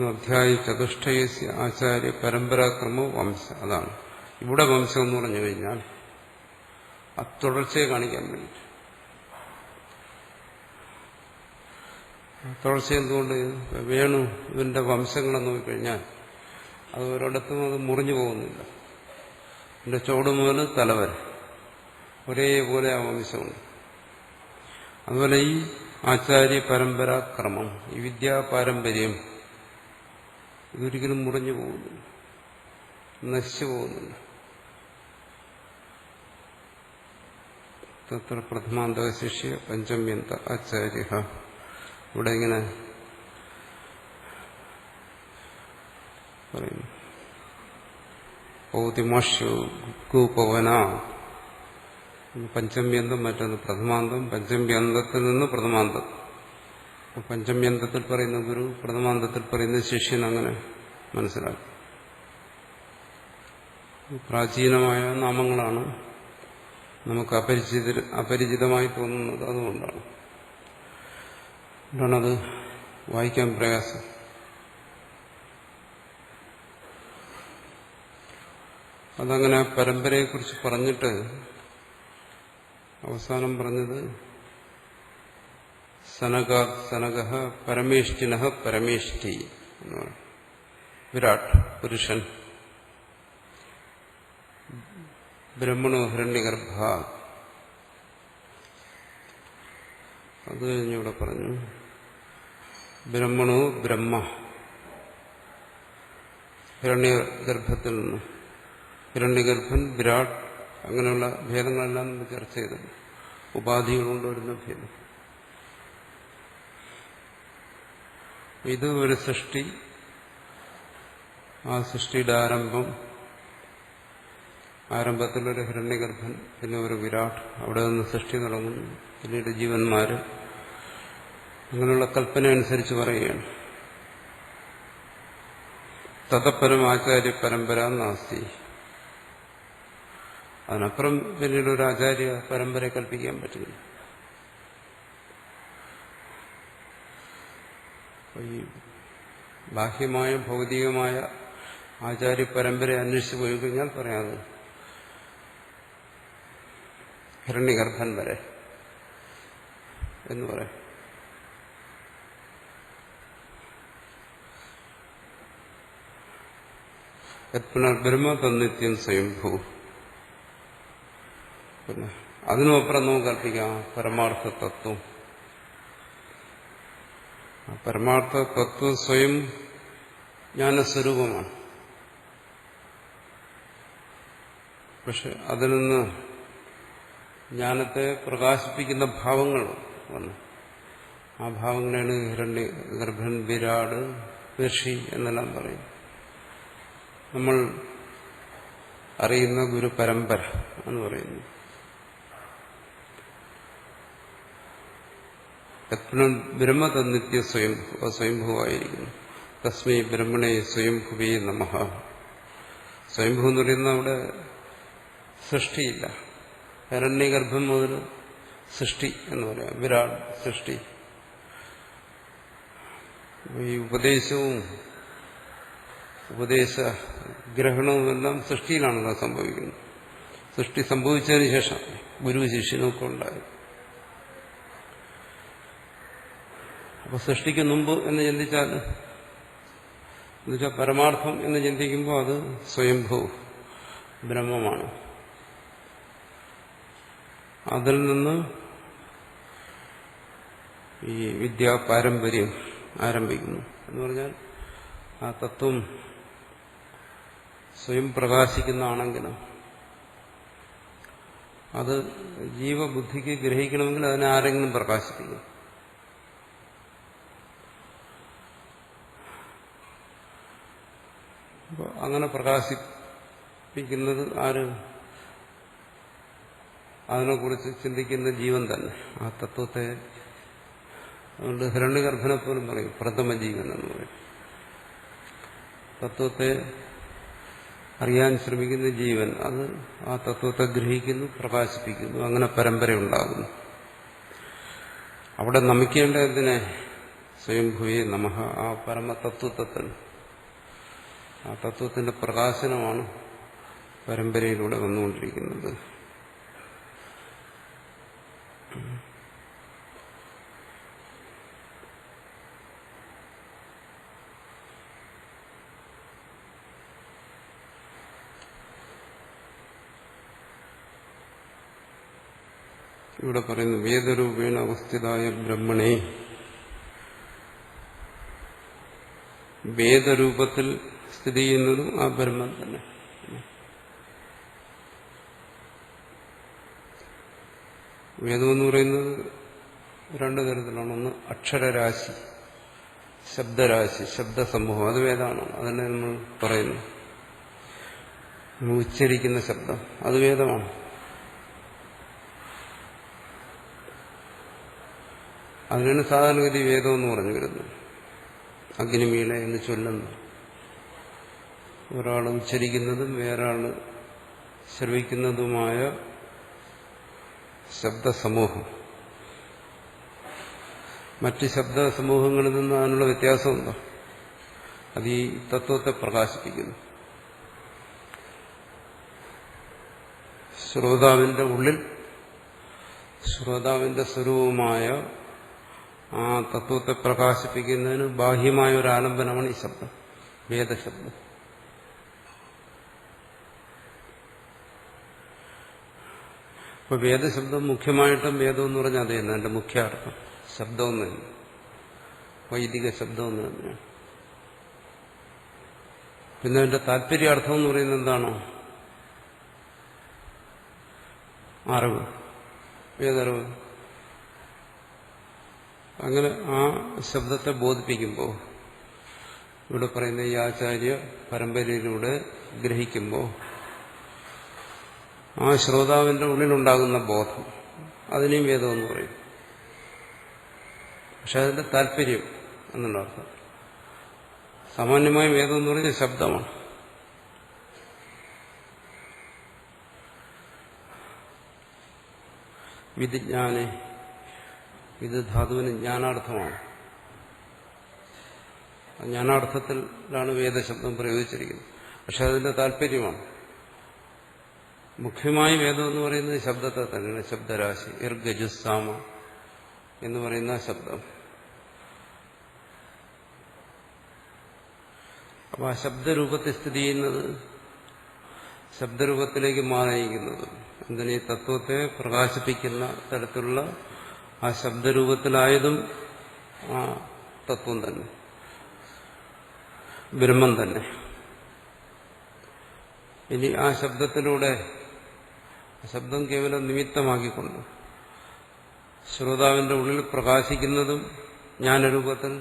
അധ്യായ ചതുഷ്ടയസ്യ ആചാര്യ പരമ്പരാക്രമോ വംശ. അതാണ് ഇവിടെ വംശം എന്ന് പറഞ്ഞു കഴിഞ്ഞാൽ ആ തുടർച്ചയെ കാണിക്കാൻ വേണ്ടി. തുടർച്ച എന്തുകൊണ്ട്? വേണു ഇവന്റെ വംശങ്ങളെ നോക്കിക്കഴിഞ്ഞാൽ അത് ഒരിടത്തും അത് മുറിഞ്ഞു പോകുന്നില്ല. എന്റെ ചോട് മുതൽ തലവരെ ഒരേപോലെ ആ വംശമുണ്ട്. അതുപോലെ ഈ ആചാര്യ പരമ്പരാക്രമം, ഈ വിദ്യാപാരമ്പര്യം ഇതൊരിക്കലും മുറിഞ്ഞു പോകുന്നില്ല, നശിച്ചു പോകുന്നില്ല. തത്ര പ്രഥമാന്ത ശിഷ്യ പഞ്ചമ്യന്ത ആചാര്യ. ഇവിടെ ഇങ്ങനെ പറയുന്നു, പൗതിമാഷ്യൂപവന. പഞ്ചമ്യന്തം, മറ്റൊന്ന് പ്രഥമാന്തം. പഞ്ചമ്യന്തത്തിൽ നിന്ന് പ്രഥമാന്തം. പഞ്ചമ്യന്തത്തിൽ പറയുന്ന ഗുരു, പ്രഥമാന്തത്തിൽ പറയുന്ന ശിഷ്യൻ, അങ്ങനെ മനസ്സിലാക്കും. പ്രാചീനമായ നാമങ്ങളാണ് നമുക്ക് അപരിചിതമായി തോന്നുന്നത്. അതുകൊണ്ടാണത് വായിക്കാൻ പ്രയാസം. അതങ്ങനെ പരമ്പരയെക്കുറിച്ച് പറഞ്ഞിട്ട് അവസാനം പറഞ്ഞത് സനക പരമേഷ്ഠിന പരമേഷ്ഠി എന്ന് പറയും. വിരാട് പുരുഷൻ, ബ്രഹ്മണോ ഹിരണ്യഗർഭ. അത് കഴിഞ്ഞിവിടെ പറഞ്ഞു ബ്രഹ്മണോ ബ്രഹ്മ, ഹിരണ്യഗർഭത്തിൽ നിന്ന്. ഹിരണ്യഗർഭൻ, വിരാട്, അങ്ങനെയുള്ള ഭേദങ്ങളെല്ലാം നമ്മൾ ചർച്ച ചെയ്തത്. ഉപാധികളുകൊണ്ട് വരുന്ന ഭേദം. ഇത് ഒരു സൃഷ്ടി, ആ സൃഷ്ടിയുടെ ആരംഭത്തിലൊരു ഹിരണ്യഗർഭൻ, പിന്നെ ഒരു വിരാട്, അവിടെ നിന്ന് സൃഷ്ടി തുടങ്ങുന്നു, പിന്നീട് ജീവന്മാര്, അങ്ങനെയുള്ള കൽപ്പന അനുസരിച്ച് പറയുകയാണ്. തതപ്പരം ആചാര്യ പരമ്പര നാസ്തി. അതിനപ്പുറം പിന്നീട് ഒരു ആചാര്യ പരമ്പര കൽപ്പിക്കാൻ പറ്റില്ല. ബാഹ്യമായ ഭൗതികമായ ആചാര്യ പരമ്പരയെ അന്വേഷിച്ച് പോയി കഴിഞ്ഞാൽ പറയാതെ ഹിരണ്യഗർഭൻ വരെ എന്ന് പറയാം. ബ്രഹ്മ തന്നിത്യം സ്വയംഭൂ. പിന്നെ അതിനുമപ്പുറം നമുക്ക് കൽപ്പിക്കാം പരമാർത്ഥ തത്വം. പരമാർത്ഥ തത്വം സ്വയം ജ്ഞാനസ്വരൂപമാണ്. പക്ഷെ അതിൽ നിന്ന് ജ്ഞാനത്തെ പ്രകാശിപ്പിക്കുന്ന ഭാവങ്ങൾ വന്നു. ആ ഭാവങ്ങളാണ് ഹിരണ്യഗർഭൻ, വിരാട്, ഋഷി എന്നെല്ലാം പറയും. നമ്മൾ അറിയുന്ന ഗുരു പരമ്പര എന്ന് പറയുന്നു. ബ്രഹ്മ തന്നിത്യ സ്വയംഭൂവായിരിക്കുന്നു. തസ്മൈ ബ്രഹ്മണേ സ്വയംഭുവേ നമഃ. സ്വയംഭൂ എന്ന് പറയുന്ന അവിടെ സൃഷ്ടിയില്ല. ഹിരണ്യഗർഭം മുതൽ സൃഷ്ടി എന്ന് പറയാം. വിരാട് സൃഷ്ടി. ഈ ഉപദേശവും ഉപദേശ ഗ്രഹണവുമെല്ലാം സൃഷ്ടിയിലാണല്ലോ സംഭവിക്കുന്നത്. സൃഷ്ടി സംഭവിച്ചതിന് ശേഷം ഗുരു ശിഷ്യനൊക്കെ ഉണ്ടായത്. അപ്പൊ സൃഷ്ടിക്ക് മുമ്പ് എന്ന് ചിന്തിച്ചാൽ, എന്നുവെച്ചാൽ പരമാർത്ഥം എന്ന് ചിന്തിക്കുമ്പോൾ അത് സ്വയംഭൂ ബ്രഹ്മമാണ്. അതിൽ നിന്ന് ഈ വിദ്യാപാരമ്പര്യം ആരംഭിക്കുന്നു. എന്ന് പറഞ്ഞാൽ ആ തത്വം സ്വയം പ്രകാശിക്കുന്നതാണെങ്കിലും അത് ജീവബുദ്ധിക്ക് ഗ്രഹിക്കണമെങ്കിൽ അതിനെ ആരെങ്കിലും പ്രകാശിപ്പിക്കും. അപ്പോൾ അങ്ങനെ പ്രകാശിപ്പിക്കുന്നത് ആര്? അതിനെക്കുറിച്ച് ചിന്തിക്കുന്ന ജീവൻ തന്നെ. ആ തത്വത്തെ അതുകൊണ്ട് ഹിരണ്യഗർഭനെ പോലും പറയും പ്രഥമ ജീവൻ എന്ന് പറയും. തത്വത്തെ അറിയാൻ ശ്രമിക്കുന്ന ജീവൻ അത് ആ തത്വത്തെ ഗ്രഹിക്കുന്നു, പ്രകാശിപ്പിക്കുന്നു. അങ്ങനെ പരമ്പരയുണ്ടാകുന്നു. അവിടെ നമിക്കേണ്ടതിനെ സ്വയംഭൂവേ നമഃ. ആ പരമതത്വത്തെ, ആ തത്വത്തിന്റെ പ്രകാശനമാണ് പരമ്പരയിലൂടെ വന്നുകൊണ്ടിരിക്കുന്നത്. ഇവിടെ പറയുന്നു വേദരൂപേണ അവസ്ഥിതായ ബ്രഹ്മണേ. വേദരൂപത്തിൽ സ്ഥിതി ചെയ്യുന്നതും ആ ബ്രഹ്മം തന്നെ. വേദമെന്ന് പറയുന്നത് രണ്ടു തരത്തിലാണ്. ഒന്ന് അക്ഷരരാശി, ശബ്ദരാശി, ശബ്ദസമൂഹം. അത് വേദമാണ്. അതന്നെ നമ്മൾ പറയുന്നു. നമ്മൾ ഉച്ചരിക്കുന്ന ശബ്ദം അത് വേദമാണ്. അതിനാണ് സാധാരണഗതി വേദം എന്ന് പറഞ്ഞു വരുന്നത്. അഗ്നിമീള എന്ന് ചൊല്ലുന്നു. ഒരാൾ ഉച്ചരിക്കുന്നതും വേറൊരാൾ ശ്രവിക്കുന്നതുമായ ശബ്ദസമൂഹം. മറ്റ് ശബ്ദസമൂഹങ്ങളിൽ നിന്ന് അതിനുള്ള വ്യത്യാസമുണ്ടോ? അത് ഈ തത്വത്തെ പ്രകാശിപ്പിക്കുന്നു. ശ്രോതാവിന്റെ ഉള്ളിൽ ശ്രോതാവിന്റെ സ്വരൂപമായ ആ തത്വത്തെ പ്രകാശിപ്പിക്കുന്നതിന് ബാഹ്യമായ ഒരു ആലംബനമാണ് ഈ ശബ്ദം, വേദശബ്ദം. അപ്പൊ വേദശബ്ദം മുഖ്യമായിട്ടും വേദം എന്ന് പറഞ്ഞാൽ അത് തന്നെ. അതിന്റെ മുഖ്യാർത്ഥം ശബ്ദം എന്ന് തന്നെ, വൈദിക ശബ്ദം എന്ന് തന്നെയാണ്. പിന്നെ അതിന്റെ താല്പര്യാർത്ഥം എന്ന് പറയുന്നത് എന്താണോ? അറിവ്, വേദറിവ്. അങ്ങനെ ആ ശബ്ദത്തെ ബോധിപ്പിക്കുമ്പോൾ, ഇവിടെ പറയുന്ന ഈ ആചാര്യ പരമ്പരയിലൂടെ ഗ്രഹിക്കുമ്പോൾ ആ ശ്രോതാവിന്റെ ഉള്ളിലുണ്ടാകുന്ന ബോധം, അതിനെയും വേദമെന്ന് പറയും. പക്ഷെ അതിന്റെ താല്പര്യം എന്നുള്ള അർത്ഥം. സാമാന്യമായ വേദം എന്ന് പറഞ്ഞാൽ ശബ്ദമാണ്. വിധിജ്ഞാനെ, ഇത് ധാതുവിന് ജ്ഞാനാർത്ഥമാണ്. ജ്ഞാനാർത്ഥത്തിലാണ് വേദശബ്ദം പ്രയോഗിച്ചിരിക്കുന്നത്. പക്ഷെ അതിന്റെ താല്പര്യമാണ്. മുഖ്യമായി വേദം എന്ന് പറയുന്നത് ശബ്ദത്തെ തന്നെയാണ്. ശബ്ദരാശി ഇർഗജുസാമ എന്ന് പറയുന്ന ശബ്ദം. അപ്പൊ ആ ശബ്ദരൂപത്തിൽ സ്ഥിതി ചെയ്യുന്നത് ശബ്ദരൂപത്തിലേക്ക് മാറിയിരിക്കുന്നത് എന്തിനീ തത്വത്തെ പ്രകാശിപ്പിക്കുന്ന തരത്തിലുള്ള ആ ശബ്ദരൂപത്തിലായതും ആ തത്വം തന്നെ, ബ്രഹ്മം തന്നെ. ഇനി ആ ശബ്ദത്തിലൂടെ, ശബ്ദം കേവലം നിമിത്തമാക്കിക്കൊണ്ട് ശ്രോതാവിന്റെ ഉള്ളിൽ പ്രകാശിക്കുന്നതും ജ്ഞാനരൂപത്തിൽ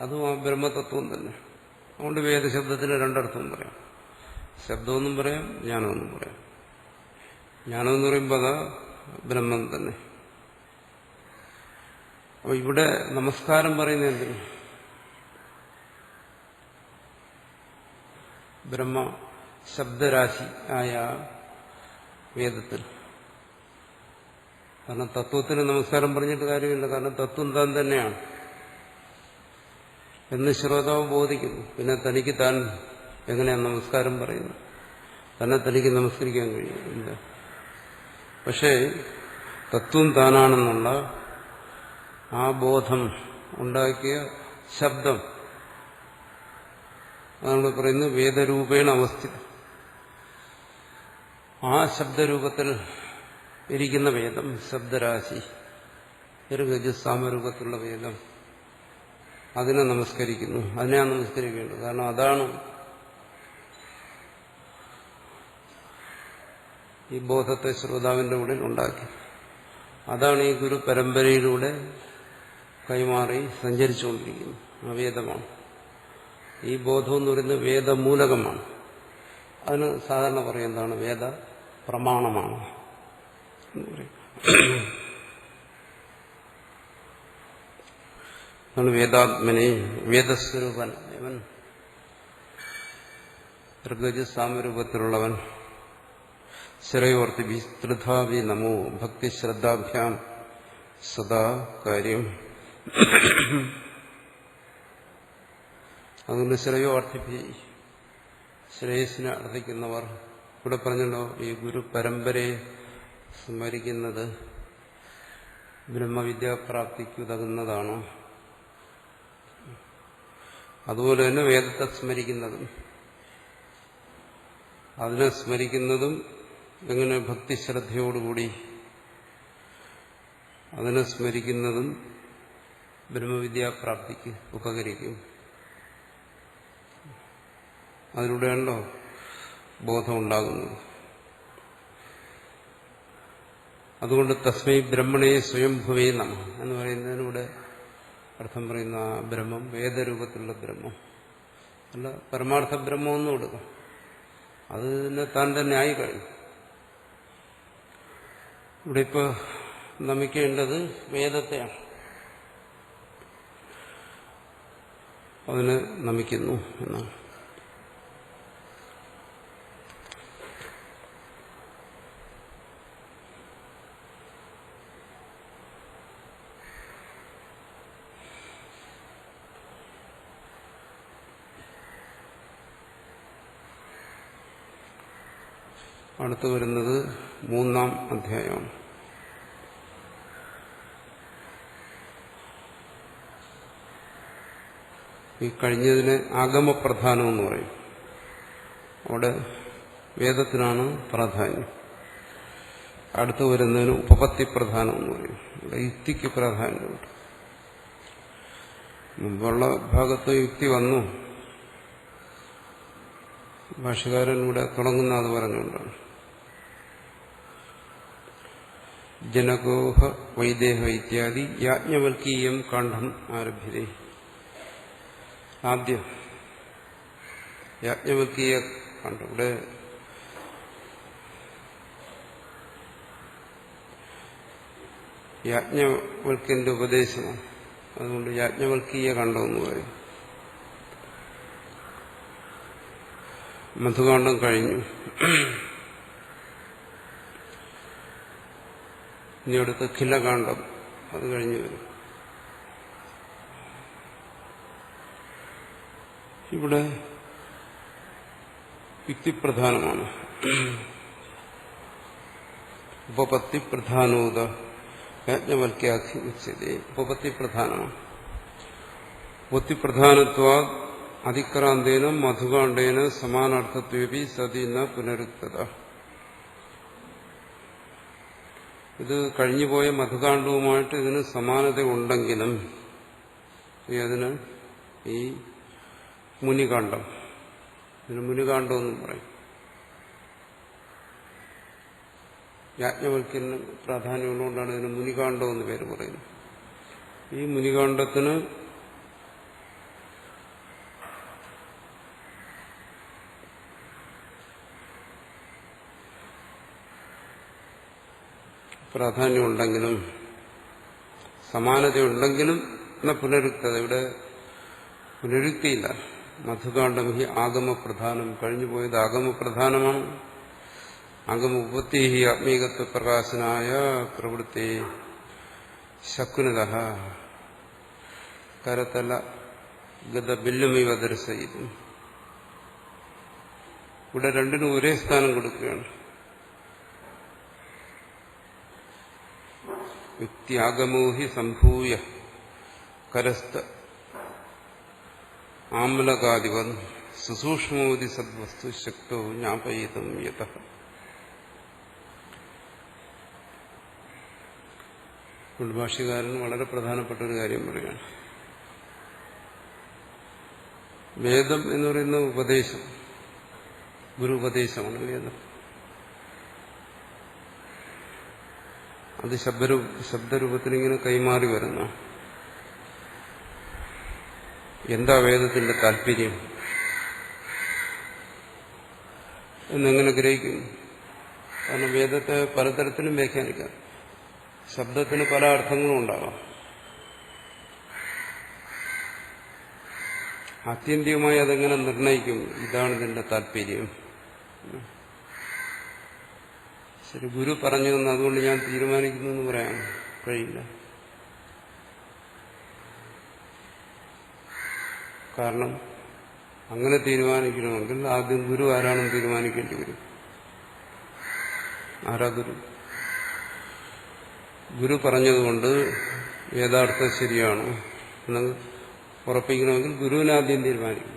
അതും ആ ബ്രഹ്മതത്വം തന്നെ. അതുകൊണ്ട് വേദശബ്ദത്തിന് രണ്ടർത്ഥവും പറയാം. ശബ്ദമെന്നും പറയാം, ജ്ഞാനമെന്നും പറയാം. ജ്ഞാനമെന്ന് പറയുമ്പോൾ അതാ ബ്രഹ്മം തന്നെ. അപ്പോൾ ഇവിടെ നമസ്കാരം പറയുന്നത് എന്തിന്? ബ്രഹ്മ ശബ്ദരാശി ആയ വേദത്തിൽ. കാരണം തത്വത്തിന് നമസ്കാരം പറഞ്ഞിട്ട് കാര്യമില്ല. കാരണം തത്വം താൻ തന്നെയാണ് എന്ന് ശ്രോതാവ് ബോധിക്കുന്നു. പിന്നെ തനിക്ക് താൻ എങ്ങനെയാണ് നമസ്കാരം പറയുന്നത്? തന്നെ തനിക്ക് നമസ്കരിക്കാൻ കഴിയില്ല. പക്ഷേ തത്വം താനാണെന്നുള്ള ആ ബോധം ഉണ്ടാക്കിയ ശബ്ദം, അതാണ് പറയുന്നത് വേദരൂപേണ അവസ്ഥിതം. ആ ശബ്ദരൂപത്തിൽ ഇരിക്കുന്ന വേദം, ശബ്ദരാശി, സാമരൂപത്തിലുള്ള വേദം, അതിനെ നമസ്കരിക്കുന്നു. അതിനെയാണ് നമസ്കരിക്കേണ്ടത്. കാരണം അതാണ് ഈ ബോധത്തെ ശ്രോതാവിന്റെ ഉള്ളിൽ ഉണ്ടാക്കി. അതാണ് ഈ ഗുരു പരമ്പരയിലൂടെ കൈമാറി സഞ്ചരിച്ചുകൊണ്ടിരിക്കുന്നത്. ആ വേദമാണ്. ഈ ബോധം എന്ന് പറയുന്നത് വേദമൂലകമാണ്. അതിന് സാധാരണ പറയും എന്താണ്? വേദ പ്രമാണമാണ് എന്ന് പറയും. വേദാത്മനെ, വേദസ്വരൂപൻ, അവൻ ഋഗജ സാമരൂപത്തിലുള്ളവൻ. ശ്രയോർത്തി വിസ്തൃതാവി നമോ ഭക്തി ശ്രദ്ധാഭ്യാം സദാ കാര്യം. അതുകൊണ്ട് ശ്രയോ അർത്ഥിപ്പി, ശ്രേയസിനെ അർത്ഥിക്കുന്നവർ. ഇവിടെ പറഞ്ഞല്ലോ ഈ ഗുരു പരമ്പരയെ സ്മരിക്കുന്നത് ബ്രഹ്മവിദ്യാപ്രാപ്തിക്കുതകുന്നതാണ്. അതുപോലെ തന്നെ വേദത്തെ സ്മരിക്കുന്നതും, അതിനെ സ്മരിക്കുന്നതും എങ്ങനെ ഭക്തിശ്രദ്ധയോടുകൂടി അതിനെ സ്മരിക്കുന്നതും ബ്രഹ്മവിദ്യാപ്രാപ്തിക്ക് ഉപകരിക്കും. അതിലൂടെയാണല്ലോ ബോധമുണ്ടാകുന്നത്. അതുകൊണ്ട് തസ്മൈ ബ്രഹ്മണേ സ്വയംഭുവേ നമഃ എന്ന് പറയുന്നതിലൂടെ അർത്ഥം പറയുന്ന ആ ബ്രഹ്മം വേദരൂപത്തിലുള്ള ബ്രഹ്മം അല്ല, പരമാർത്ഥ ബ്രഹ്മമൊന്നും കൊടുക്കും. അത് തന്നെ താൻ തന്നെ ആയിക്കഴിഞ്ഞു. ഇവിടെ ഇപ്പോൾ നമിക്കേണ്ടത് വേദത്തെയാണ്. അതിനെ നമിക്കുന്നു എന്നാണ്. അടുത്തു വരുന്നത് 3-ാം അധ്യായമാണ്. ഈ കഴിഞ്ഞതിന് ആഗമപ്രധാനം എന്ന് പറയും. അവിടെ വേദത്തിനാണ് പ്രാധാന്യം. അടുത്തു വരുന്നതിന് ഉപപത്തി പ്രധാനം എന്ന് പറയും. ഇവിടെ യുക്തിക്ക് പ്രാധാന്യമുണ്ട്. മുമ്പുള്ള ഭാഗത്ത് യുക്തി വന്നു. ഭാഷകാരൻ ഇവിടെ തുടങ്ങുന്ന അത് പറഞ്ഞുകൊണ്ടാണ്. ജനകോഹ വൈദേഹ ഇത്യാദി യാജ്ഞവൽക്കീയം കാണ്ഡം ആരഭ്യതേ. ആദ്യം യാജ്ഞവൽക്കീയ കാണ്ഡം. ഇവിടെ യാജ്ഞവൽക്യന്റെ ഉപദേശമാണ്. അതുകൊണ്ട് യാജ്ഞവൽക്കീയ കാണ്ഡം എന്ന് പറയും. മധുകാണ്ഡം കഴിഞ്ഞു. ഇനി അടുത്ത് ഖിലകാണ്ഡം, അത് കഴിഞ്ഞു വരും. ഇവിടെ യുക്തിപ്രധാനമാണ്. ഉപപത്തി പ്രധാനോദ യാജ്ഞവൽക്യാഖ്യ ഉച്യതേ. ഉപപത്തി പ്രധാനമാണ്. ഉപത്തിപ്രധാനത്വാ അതിക്രാന്തേന മധുകാണ്ഡേന സമാനാർത്ഥത്വേപി സതി ന പുനരുക്തത. ഇത് കഴിഞ്ഞുപോയ മധുകാണ്ഡവുമായിട്ട് ഇതിന് സമാനത ഉണ്ടെങ്കിലും അതിന് ഈ മുനികാണ്ഡം, ഇതിന് മുനികാണ്ഡം എന്നും പറയും. യാജ്ഞവൽക്യന് പ്രാധാന്യമുള്ളതുകൊണ്ടാണ് ഇതിന് മുനികാണ്ഡം എന്ന് പേര് പറയുന്നത്. ഈ മുനികാണ്ഡത്തിന് പ്രാധാന്യമുണ്ടെങ്കിലും സമാനതയുണ്ടെങ്കിലും എന്ന പുനരുക്തത, ഇവിടെ പുനരുക്തിയില്ല. മധുകാണ്ഡം ഹി ആഗമപ്രധാനം, കഴിഞ്ഞുപോയത് ആഗമപ്രധാനമാണ്. ആഗമ ഉപത്തി ഹി ആത്മീകത്വ പ്രകാശനായ പ്രവൃത്തി ശകുനത കരതല ഗതബില്ലുമിവ ദർശയിതു. ഇവിടെ രണ്ടിനും ഒരേ സ്ഥാനം കൊടുക്കുകയാണ്. യുക്തിയാഗമോഹി സംഭൂയ കരസ്ഥ ആമലകാദിവൻ സുസൂക്ഷ്മോതി സദ്വസ്തു ശക്തോ ജ്ഞാപയിതും യതഃ. ഭാഷ്യകാരൻ വളരെ പ്രധാനപ്പെട്ട ഒരു കാര്യം പറയുകയാണ്. വേദം എന്ന് പറയുന്ന ഉപദേശം, ഗുരു ഉപദേശമാണ് വേദം. അത് ശബ്ദരൂപത്തിൽ ഇങ്ങനെ കൈമാറി വരുന്ന. എന്താ വേദത്തിന്റെ താല്പര്യം എന്നെങ്ങനെ ഗ്രഹിക്കുന്നു? കാരണം വേദത്തെ പലതരത്തിലും വ്യാഖ്യാനിക്കാം. ശബ്ദത്തിന് പല അർത്ഥങ്ങളും ഉണ്ടാകാം. ആത്യന്തികമായി അതെങ്ങനെ നിർണയിക്കും? ഇതാണ് ഇതിന്റെ താല്പര്യം. ശരി, ഗുരു പറഞ്ഞു തന്നു അതുകൊണ്ട് ഞാൻ തീരുമാനിക്കുന്നു എന്ന് പറയാൻ കഴിയില്ല. കാരണം അങ്ങനെ തീരുമാനിക്കണമെങ്കിൽ ആദ്യം ഗുരു ആരാണെന്ന് തീരുമാനിക്കേണ്ടി വരും. ആരാ ഗുരു? ഗുരു പറഞ്ഞതുകൊണ്ട് യഥാർത്ഥം ശരിയാണ് എന്ന് ഉറപ്പിക്കണമെങ്കിൽ ഗുരുവിനെ ആദ്യം തീരുമാനിക്കും.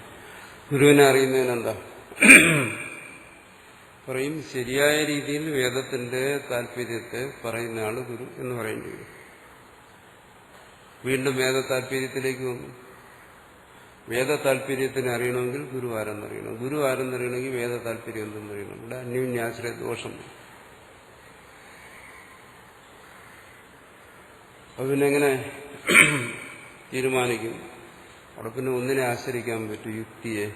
ഗുരുവിനെ അറിയുന്നതിനെന്താ പറയും? ശരിയായ രീതിയിൽ വേദത്തിന്റെ താല്പര്യത്തെ പറയുന്നയാള് ഗുരു എന്ന് പറയേണ്ടി വരും. വീണ്ടും വേദ താല്പര്യത്തിലേക്ക് വന്നു. വേദ താല്പര്യത്തിനെ അറിയണമെങ്കിൽ ഗുരു ആരെന്നറിയണം. ഗുരു ആരെന്നറിയണമെങ്കിൽ വേദ താല്പര്യം എന്തെന്നറിയണം. ഇവിടെ അന്യോന്യാശ്രയ ദോഷം. അപ്പൊ പിന്നെങ്ങനെ തീരുമാനിക്കും? അവിടെ പിന്നെ ഒന്നിനെ ആശ്രയിക്കാൻ പറ്റും, യുക്തിയെ.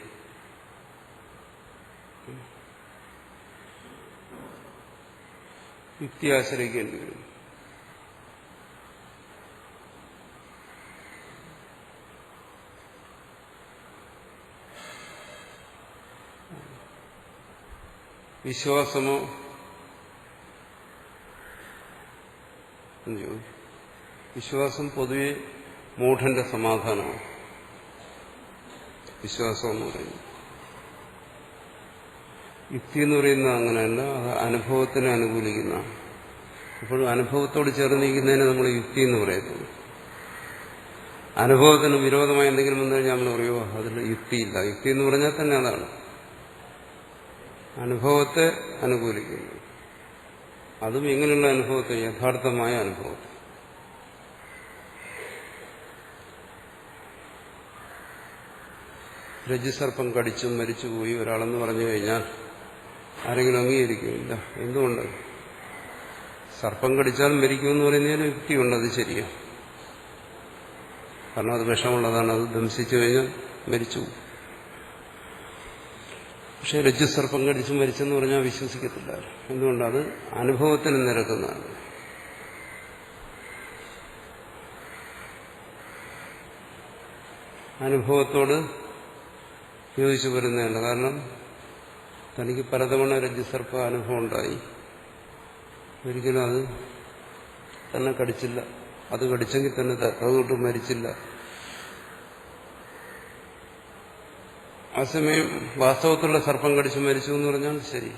യുക്തി ആശ്രയിക്കേണ്ടി വരും. വിശ്വാസമോ എന്ന് ചോദിക്കും. വിശ്വാസം പൊതുവെ മൂഢന്റെ സമാധാനമാണ്. വിശ്വാസം എന്ന് പറയുന്നത് യുക്തി എന്ന് പറയുന്നത് അങ്ങനെയല്ല, അത് അനുഭവത്തിനെ അനുകൂലിക്കുന്ന. ഇപ്പോഴും അനുഭവത്തോട് ചേർന്നിരിക്കുന്നതിനെ നമ്മൾ യുക്തി എന്ന് പറയുന്നത്. അനുഭവത്തിന് വിരോധമായി എന്തെങ്കിലും വന്നു കഴിഞ്ഞാൽ നമ്മൾ പറയുമോ അതിൽ യുക്തിയില്ല. യുക്തി എന്ന് പറഞ്ഞാൽ തന്നെ അതാണ് അനുഭവത്തെ അനുകൂലിക്കുന്നത്. അതും എങ്ങനെയുള്ള അനുഭവത്തെ? യഥാർത്ഥമായ അനുഭവത്തെ. രജ്ജുസർപ്പം കടിച്ചും മരിച്ചുപോയി ഒരാളെന്ന് പറഞ്ഞു കഴിഞ്ഞാൽ ആരെങ്കിലും അംഗീകരിക്കുമില്ല. എന്തുകൊണ്ട്? സർപ്പം കടിച്ചാൽ മരിക്കുമെന്ന് പറയുന്നതിന് യുക്തിയുണ്ട്, അത് ശരിയാണ്. കാരണം അത് വിഷമുള്ളതാണ്, അത് ദംശിച്ചു കഴിഞ്ഞാൽ മരിച്ചു. പക്ഷെ രജ്ജുസർപ്പം കടിച്ചു മരിച്ചെന്ന് പറഞ്ഞാൽ വിശ്വസിക്കത്തില്ല. എന്തുകൊണ്ടത് അനുഭവത്തിന് നിരക്കുന്നതാണ്. അനുഭവത്തോട് യോജിച്ചു വരുന്നതല്ല. കാരണം തനിക്ക് പലതവണ രജ്ജുസർപ്പ അനുഭവം ഉണ്ടായി. ഒരിക്കലും അത് തന്നെ കടിച്ചില്ല. അത് കടിച്ചെങ്കിൽ തന്നെ അതുകൊണ്ട് മരിച്ചില്ല. അസമയം വാസ്തവത്തിലുള്ള സർപ്പം കടിച്ച് മരിച്ചു എന്ന് പറഞ്ഞാൽ ശരി,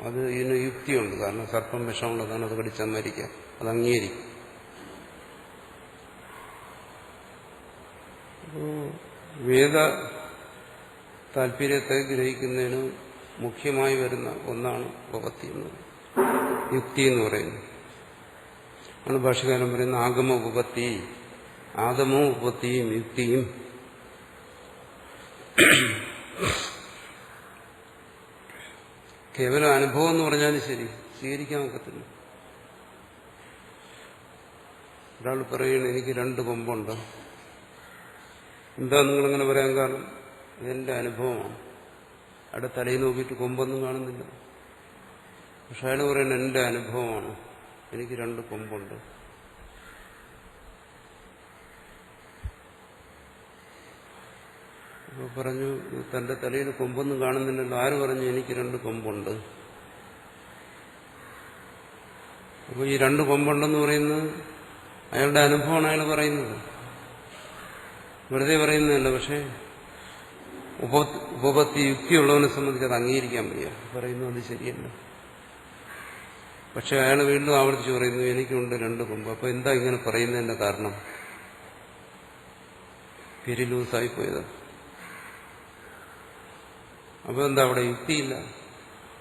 അത് ഇതിന് യുക്തിയുണ്ട്. കാരണം സർപ്പം വിഷമുള്ളതാണ്, അത് കടിച്ചാൽ മരിക്കാം, അത് അംഗീകരിക്കും. വേദ താല്പര്യത്തെ ഗ്രഹിക്കുന്നതിന് മുഖ്യമായി വരുന്ന ഒന്നാണ് ഉപപത്തി എന്ന് പറയുന്നത്, യുക്തി എന്ന് പറയുന്നത്. ആണ് ഭാഷകാരൻ പറയുന്ന ആഗമ ഉപപത്തി. ആഗമവും ഉപപത്തിയും യുക്തിയും കേവലം അനുഭവം എന്ന് പറഞ്ഞാലും ശരി, സ്വീകരിക്കാൻ ഒക്കത്തില്ല. ഒരാൾ പറയുന്നത് എനിക്ക് 2 കൊമ്പുണ്ട്. എന്താ നിങ്ങളിങ്ങനെ പറയാൻ കാരണം? ഇതെന്റെ അനുഭവമാണ്. അവിടെ തലയിൽ നോക്കിയിട്ട് കൊമ്പൊന്നും കാണുന്നില്ല. പക്ഷെ അയാൾ പറയുന്നത് എന്റെ അനുഭവമാണ്, എനിക്ക് 2 കൊമ്പുണ്ട്. അപ്പോൾ പറഞ്ഞു, തന്റെ തലയിൽ കൊമ്പൊന്നും കാണുന്നില്ലല്ലോ. ആര് പറഞ്ഞു എനിക്ക് 2 കൊമ്പുണ്ട്? അപ്പോൾ ഈ 2 കൊമ്പുണ്ടെന്ന് പറയുന്നത് അയാളുടെ അനുഭവമാണ് അയാൾ പറയുന്നത്, വെറുതെ പറയുന്നതല്ല. പക്ഷെ ഉപപത്തി യുക്തിയുള്ളവനെ സംബന്ധിച്ച് അത് അംഗീകരിക്കാൻ വയ്യ. പറയുന്നു അത് ശരിയല്ല. പക്ഷെ അയാൾ വീണ്ടും ആവർത്തിച്ച് പറയുന്നു എനിക്കുണ്ട് 2 കൊമ്പ്. അപ്പൊ എന്താ ഇങ്ങനെ പറയുന്നതിന്റെ കാരണം? പിരി ലൂസായി പോയത്. അപ്പൊ എന്താ അവിടെ യുക്തിയില്ല,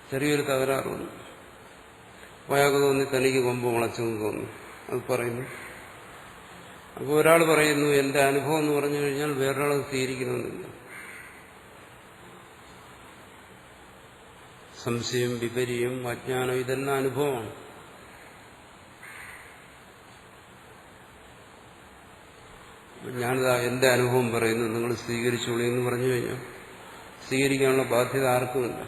ചെറിയൊരു തകരാറുണ്ട്. അയാൾക്ക് തോന്നി തനിക്ക് കൊമ്പ് മുളച്ചെന്ന് തോന്നി, അത് പറയുന്നു. അപ്പോൾ ഒരാൾ പറയുന്നു എന്റെ അനുഭവം എന്ന് പറഞ്ഞു കഴിഞ്ഞാൽ വേറൊരാൾ സ്വീകരിക്കണമെന്നില്ല. സംശയം, വിപര്യം, അജ്ഞാനം ഇതെല്ലാം അനുഭവമാണ്. ഞാനിതാ എന്റെ അനുഭവം പറയുന്നു, നിങ്ങൾ സ്വീകരിച്ചോളൂ എന്ന് പറഞ്ഞു കഴിഞ്ഞാൽ സ്വീകരിക്കാനുള്ള ബാധ്യത ആർക്കുമില്ല.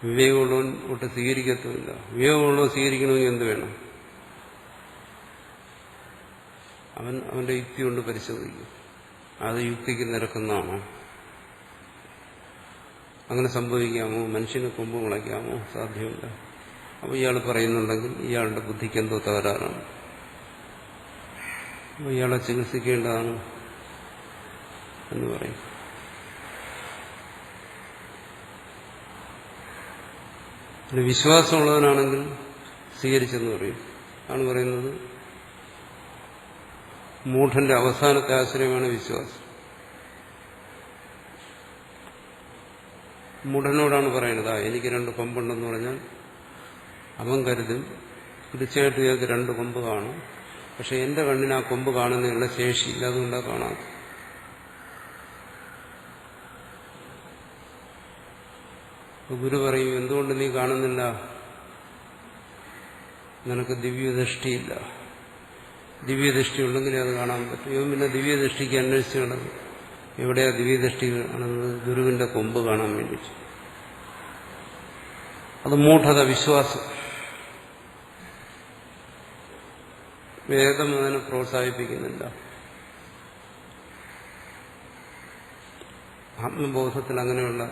വിവേകമുള്ളവൻ ഒട്ട് സ്വീകരിക്കത്തുമില്ല. വിവേകമുള്ളവൻ സ്വീകരിക്കണമെങ്കിൽ എന്ത് വേണം? അവന്റെ യുക്തി കൊണ്ട് പരിശോധിക്കും, അത് യുക്തിക്ക് നിരക്കുന്നതാണോ? അങ്ങനെ സംഭവിക്കാമോ? മനുഷ്യന് കൊമ്പ് മുളയ്ക്കാമോ? സാധ്യമല്ല. അപ്പോൾ ഇയാൾ പറയുന്നുണ്ടെങ്കിൽ ഇയാളുടെ ബുദ്ധിക്ക് എന്തോ തകരാറാണ്. അപ്പോൾ ഇയാളെ ചികിത്സിക്കേണ്ടതാണ് എന്ന് പറയും. പിന്നെ വിശ്വാസമുള്ളവനാണെങ്കിൽ സ്വീകരിച്ചെന്ന് പറയും. ആണ് പറയുന്നത് മൂഢന്റെ അവസാനത്തെ ആശ്രയമാണ് വിശ്വാസം. മൂഢനോടാണ് പറയുന്നത് എനിക്ക് 2 കൊമ്പുണ്ടെന്ന് പറഞ്ഞാൽ അവൻ കരുതും തീർച്ചയായിട്ടും ഇയാൾക്ക് 2 കൊമ്പ് കാണും. പക്ഷെ എന്റെ കണ്ണിന് ആ കൊമ്പ് കാണുന്നതിനുള്ള ശേഷിയില്ല, അതുകൊണ്ടാണ് കാണാം. ഗുരു പറയും എന്തുകൊണ്ട് നീ കാണുന്നില്ല? നിനക്ക് ദിവ്യദൃഷ്ടിയില്ല. ദിവ്യദൃഷ്ടി ഉണ്ടെങ്കിലേ അത് കാണാൻ പറ്റും. ഇവൻ പിന്നെ ദിവ്യദൃഷ്ടിക്ക് അന്വേഷിച്ച് കിടന്നു. എവിടെയാ ദിവ്യദൃഷ്ടി കാണുന്നത്? ഗുരുവിന്റെ കൊമ്പ് കാണാൻ വേണ്ടി. അത് മൂഢത, വിശ്വാസം. വേദം അതിനെ പ്രോത്സാഹിപ്പിക്കുന്നില്ല. ആത്മബോധത്തിൽ അങ്ങനെയുള്ള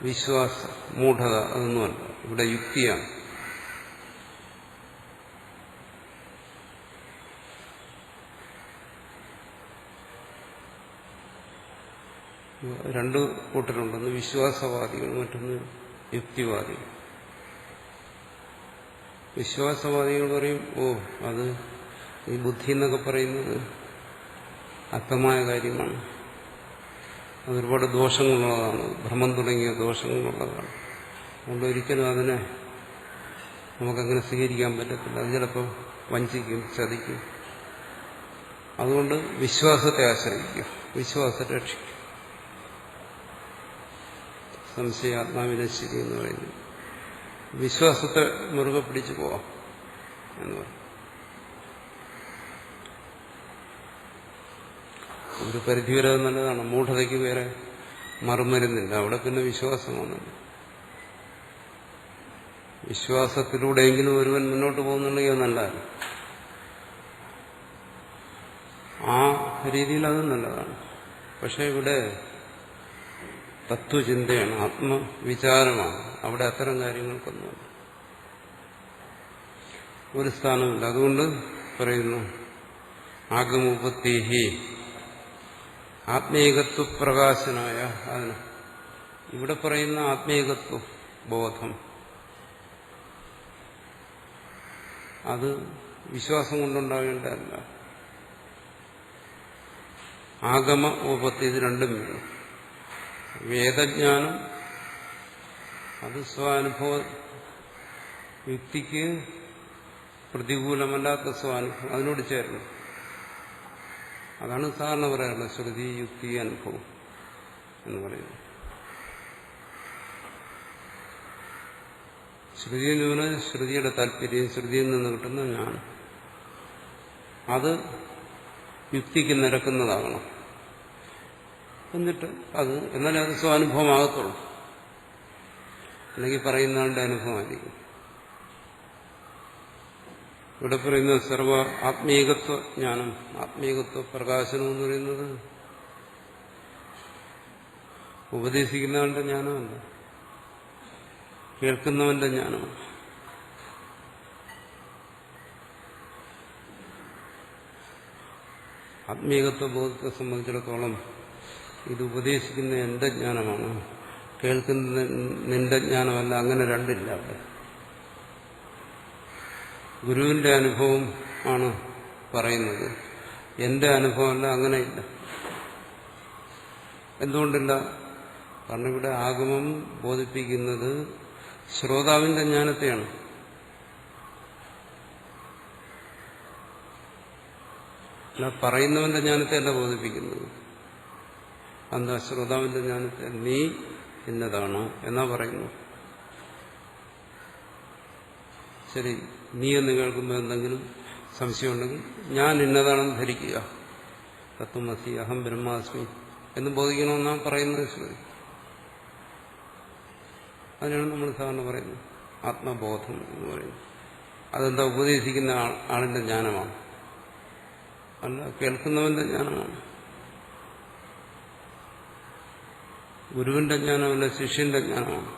വിശ്വാസ മൂഢത അതൊന്നുമല്ല, ഇവിടെ യുക്തിയാണ്. രണ്ട് കൂട്ടരുണ്ടെന്ന് വിശ്വാസവാദികൾ, മറ്റൊന്ന് യുക്തിവാദികൾ. വിശ്വാസവാദികൾ പറയും അത് ഈ ബുദ്ധി എന്നൊക്കെ പറയുന്നത് അർത്ഥമായ കാര്യമാണ്, അതൊരുപാട് ദോഷങ്ങളുള്ളതാണ്, ഭ്രമം തുടങ്ങിയ ദോഷങ്ങളുള്ളതാണ്. അതുകൊണ്ട് ഒരിക്കലും അതിനെ നമുക്കങ്ങനെ സ്വീകരിക്കാൻ പറ്റത്തില്ല. അത് ചിലപ്പോൾ വഞ്ചിക്കും, ചതിക്കും. അതുകൊണ്ട് വിശ്വാസത്തെ ആശ്രയിക്കും, വിശ്വാസത്തെ രക്ഷിക്കും. സംശയാത്മാവിനശ്ശേരി എന്ന് പറയുന്നത് വിശ്വാസത്തെ മുറുകെ പിടിച്ചു പോവാം എന്ന് പറയും. ഒരു പരിധിവരെ നല്ലതാണ്. മൂഢതയ്ക്ക് വേറെ മറുമരുന്നില്ല. അവിടെ പിന്നെ വിശ്വാസമാണല്ലോ. വിശ്വാസത്തിലൂടെയെങ്കിലും ഒരുവൻ മുന്നോട്ട് പോകുന്നുണ്ടെങ്കിൽ നല്ലതാണ്. ആ രീതിയിൽ അത് നല്ലതാണ്. പക്ഷെ ഇവിടെ തത്വചിന്തയാണ്, ആത്മവിചാരമാണ്. അവിടെ അത്തരം കാര്യങ്ങൾക്കൊന്നുമില്ല, ഒരു സ്ഥാനമില്ല. അതുകൊണ്ട് പറയുന്നു ആഗമോപത്തേഹി ആത്മീകത്വ പ്രകാശനായ അതിന് ഇവിടെ പറയുന്ന ആത്മീകത്വ ബോധം അത് വിശ്വാസം കൊണ്ടുണ്ടാകേണ്ടതല്ല. ആഗമ ഉപത്തി ഇത് രണ്ടും വേണം. വേദജ്ഞാനം അത് സ്വാനുഭവ യുക്തിക്ക് പ്രതികൂലമല്ലാത്ത സ്വാനുഭവം അതിനോട് ചേരണം. അതാണ് സാധാരണ പറയാറുള്ളത് ശ്രുതി യുക്തി അനുഭവം എന്ന് പറയുന്നത്. ശ്രുതി എന്ന് പറഞ്ഞാൽ ശ്രുതിയുടെ താല്പര്യം, ശ്രുതിയിൽ നിന്ന് കിട്ടുന്ന ജ്ഞാനം അത് യുക്തിക്ക് നിരക്കുന്നതാകണം. എന്നിട്ട് അത് എന്നാലേ അത് സ്വാനുഭവമാകത്തുള്ളൂ. അല്ലെങ്കിൽ പറയുന്ന ആളുടെ അനുഭവമായിരിക്കും. ഇവിടെ പറയുന്ന സർവ ആത്മീകത്വ ജ്ഞാനം, ആത്മീകത്വ പ്രകാശനം എന്ന് പറയുന്നത് ഉപദേശിക്കുന്ന ആളുടെ ജ്ഞാനമല്ല, കേൾക്കുന്നവന്റെ ജ്ഞാനമാണ്. ആത്മീകത്വ ബോധത്തെ സംബന്ധിച്ചിടത്തോളം ഇത് ഉപദേശിക്കുന്ന എന്റെ ജ്ഞാനമാണ്, കേൾക്കുന്ന നിന്റെ ജ്ഞാനമല്ല. അങ്ങനെ രണ്ടില്ല അവിടെ. ഗുരുവിന്റെ അനുഭവം ആണ് പറയുന്നത്, എന്റെ അനുഭവമല്ല. അങ്ങനെയില്ല. എന്തുകൊണ്ടില്ല? കാരണം ഇവിടെ ആഗമം ബോധിപ്പിക്കുന്നത് ശ്രോതാവിന്റെ ജ്ഞാനത്തെയാണ്. അല്ല പറയുന്നവന്റെ ജ്ഞാനത്തെയല്ല ബോധിപ്പിക്കുന്നത്. എന്താ? ശ്രോതാവിന്റെ ജ്ഞാനത്തെ നീ ഇന്നതാണ് എന്നാ പറയുന്നു. ശരി, നീ എന്ന് കേൾക്കുമ്പോൾ എന്തെങ്കിലും സംശയമുണ്ടെങ്കിൽ ഞാൻ ഇന്നതാണെന്ന് ധരിക്കുക. തത്വമസി അഹം ബ്രഹ്മാസ്മി എന്ന് ബോധിക്കണമെന്നാണ് പറയുന്നത് ശ്രുതി. അതിനാണ് നമ്മൾ സാധാരണ പറയുന്നത് ആത്മബോധം എന്ന് പറയുന്നത്. അതെന്താ? ഉപദേശിക്കുന്ന ആളിന്റെ ജ്ഞാനമാണ്, അല്ല കേൾക്കുന്നവന്റെ ജ്ഞാനമാണ്. ഗുരുവിന്റെ ജ്ഞാനമല്ല, ശിഷ്യന്റെ ജ്ഞാനമാണ്.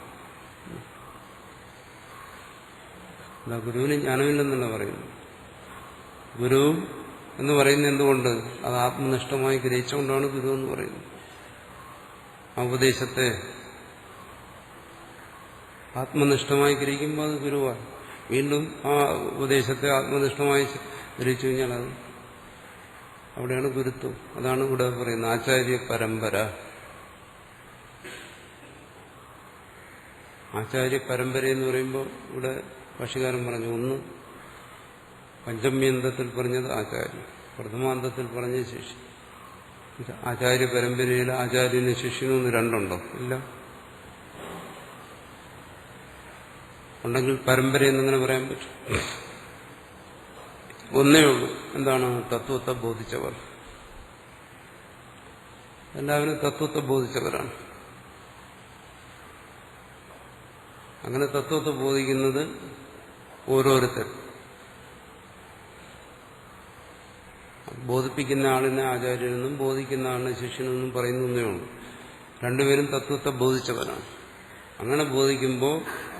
അല്ല ഗുരുവിന് ജ്ഞാനമില്ലെന്നല്ല പറയുന്നു. ഗുരു എന്ന് പറയുന്നത് എന്തുകൊണ്ട്? അത് ആത്മനിഷ്ഠമായി ഗ്രഹിച്ചുകൊണ്ടാണ് ഗുരു എന്ന് പറയുന്നത്. ആ ഉപദേശത്തെ ആത്മനിഷ്ഠമായി ഗ്രഹിക്കുമ്പോൾ അത് ഗുരുവാണ്. വീണ്ടും ആ ഉപദേശത്തെ ആത്മനിഷ്ഠമായി ഗ്രഹിച്ചു കഴിഞ്ഞാൽ അത് അവിടെയാണ് ഗുരുത്വം. അതാണ് ഇവിടെ പറയുന്നത് ആചാര്യ പരമ്പര. ആചാര്യ പരമ്പര എന്ന് പറയുമ്പോൾ ഇവിടെ ഭാഷ്യകാരൻ പറഞ്ഞു, ഒന്ന് പഞ്ചമ്യന്തത്തിൽ പറഞ്ഞത് ആചാര്യൻ, പ്രഥമാന്തത്തിൽ പറഞ്ഞത് ശിഷ്യൻ. ആചാര്യ പരമ്പരയിൽ ആചാര്യനും ശിഷ്യനും രണ്ടുണ്ടോ? ഇല്ല. ഉണ്ടെങ്കിൽ പരമ്പര എന്നിങ്ങനെ പറയാൻ പറ്റും. ഒന്നേ ഉള്ളൂ. എന്താണ്? തത്വത്തെ ബോധിച്ചവർ. എല്ലാവരും തത്വത്തെ ബോധിച്ചവരാണ്. അങ്ങനെ തത്വത്തെ ബോധിക്കുന്നത് ഓരോരുത്തർ. ബോധിപ്പിക്കുന്ന ആളിനെ ആചാര്യനെന്നും ബോധിക്കുന്ന ആളിനെ ശിഷ്യനെന്നും പറയുന്നേ ഉള്ളൂ. രണ്ടുപേരും തത്വത്തെ ബോധിച്ചവരാണ്. അങ്ങനെ ബോധിക്കുമ്പോൾ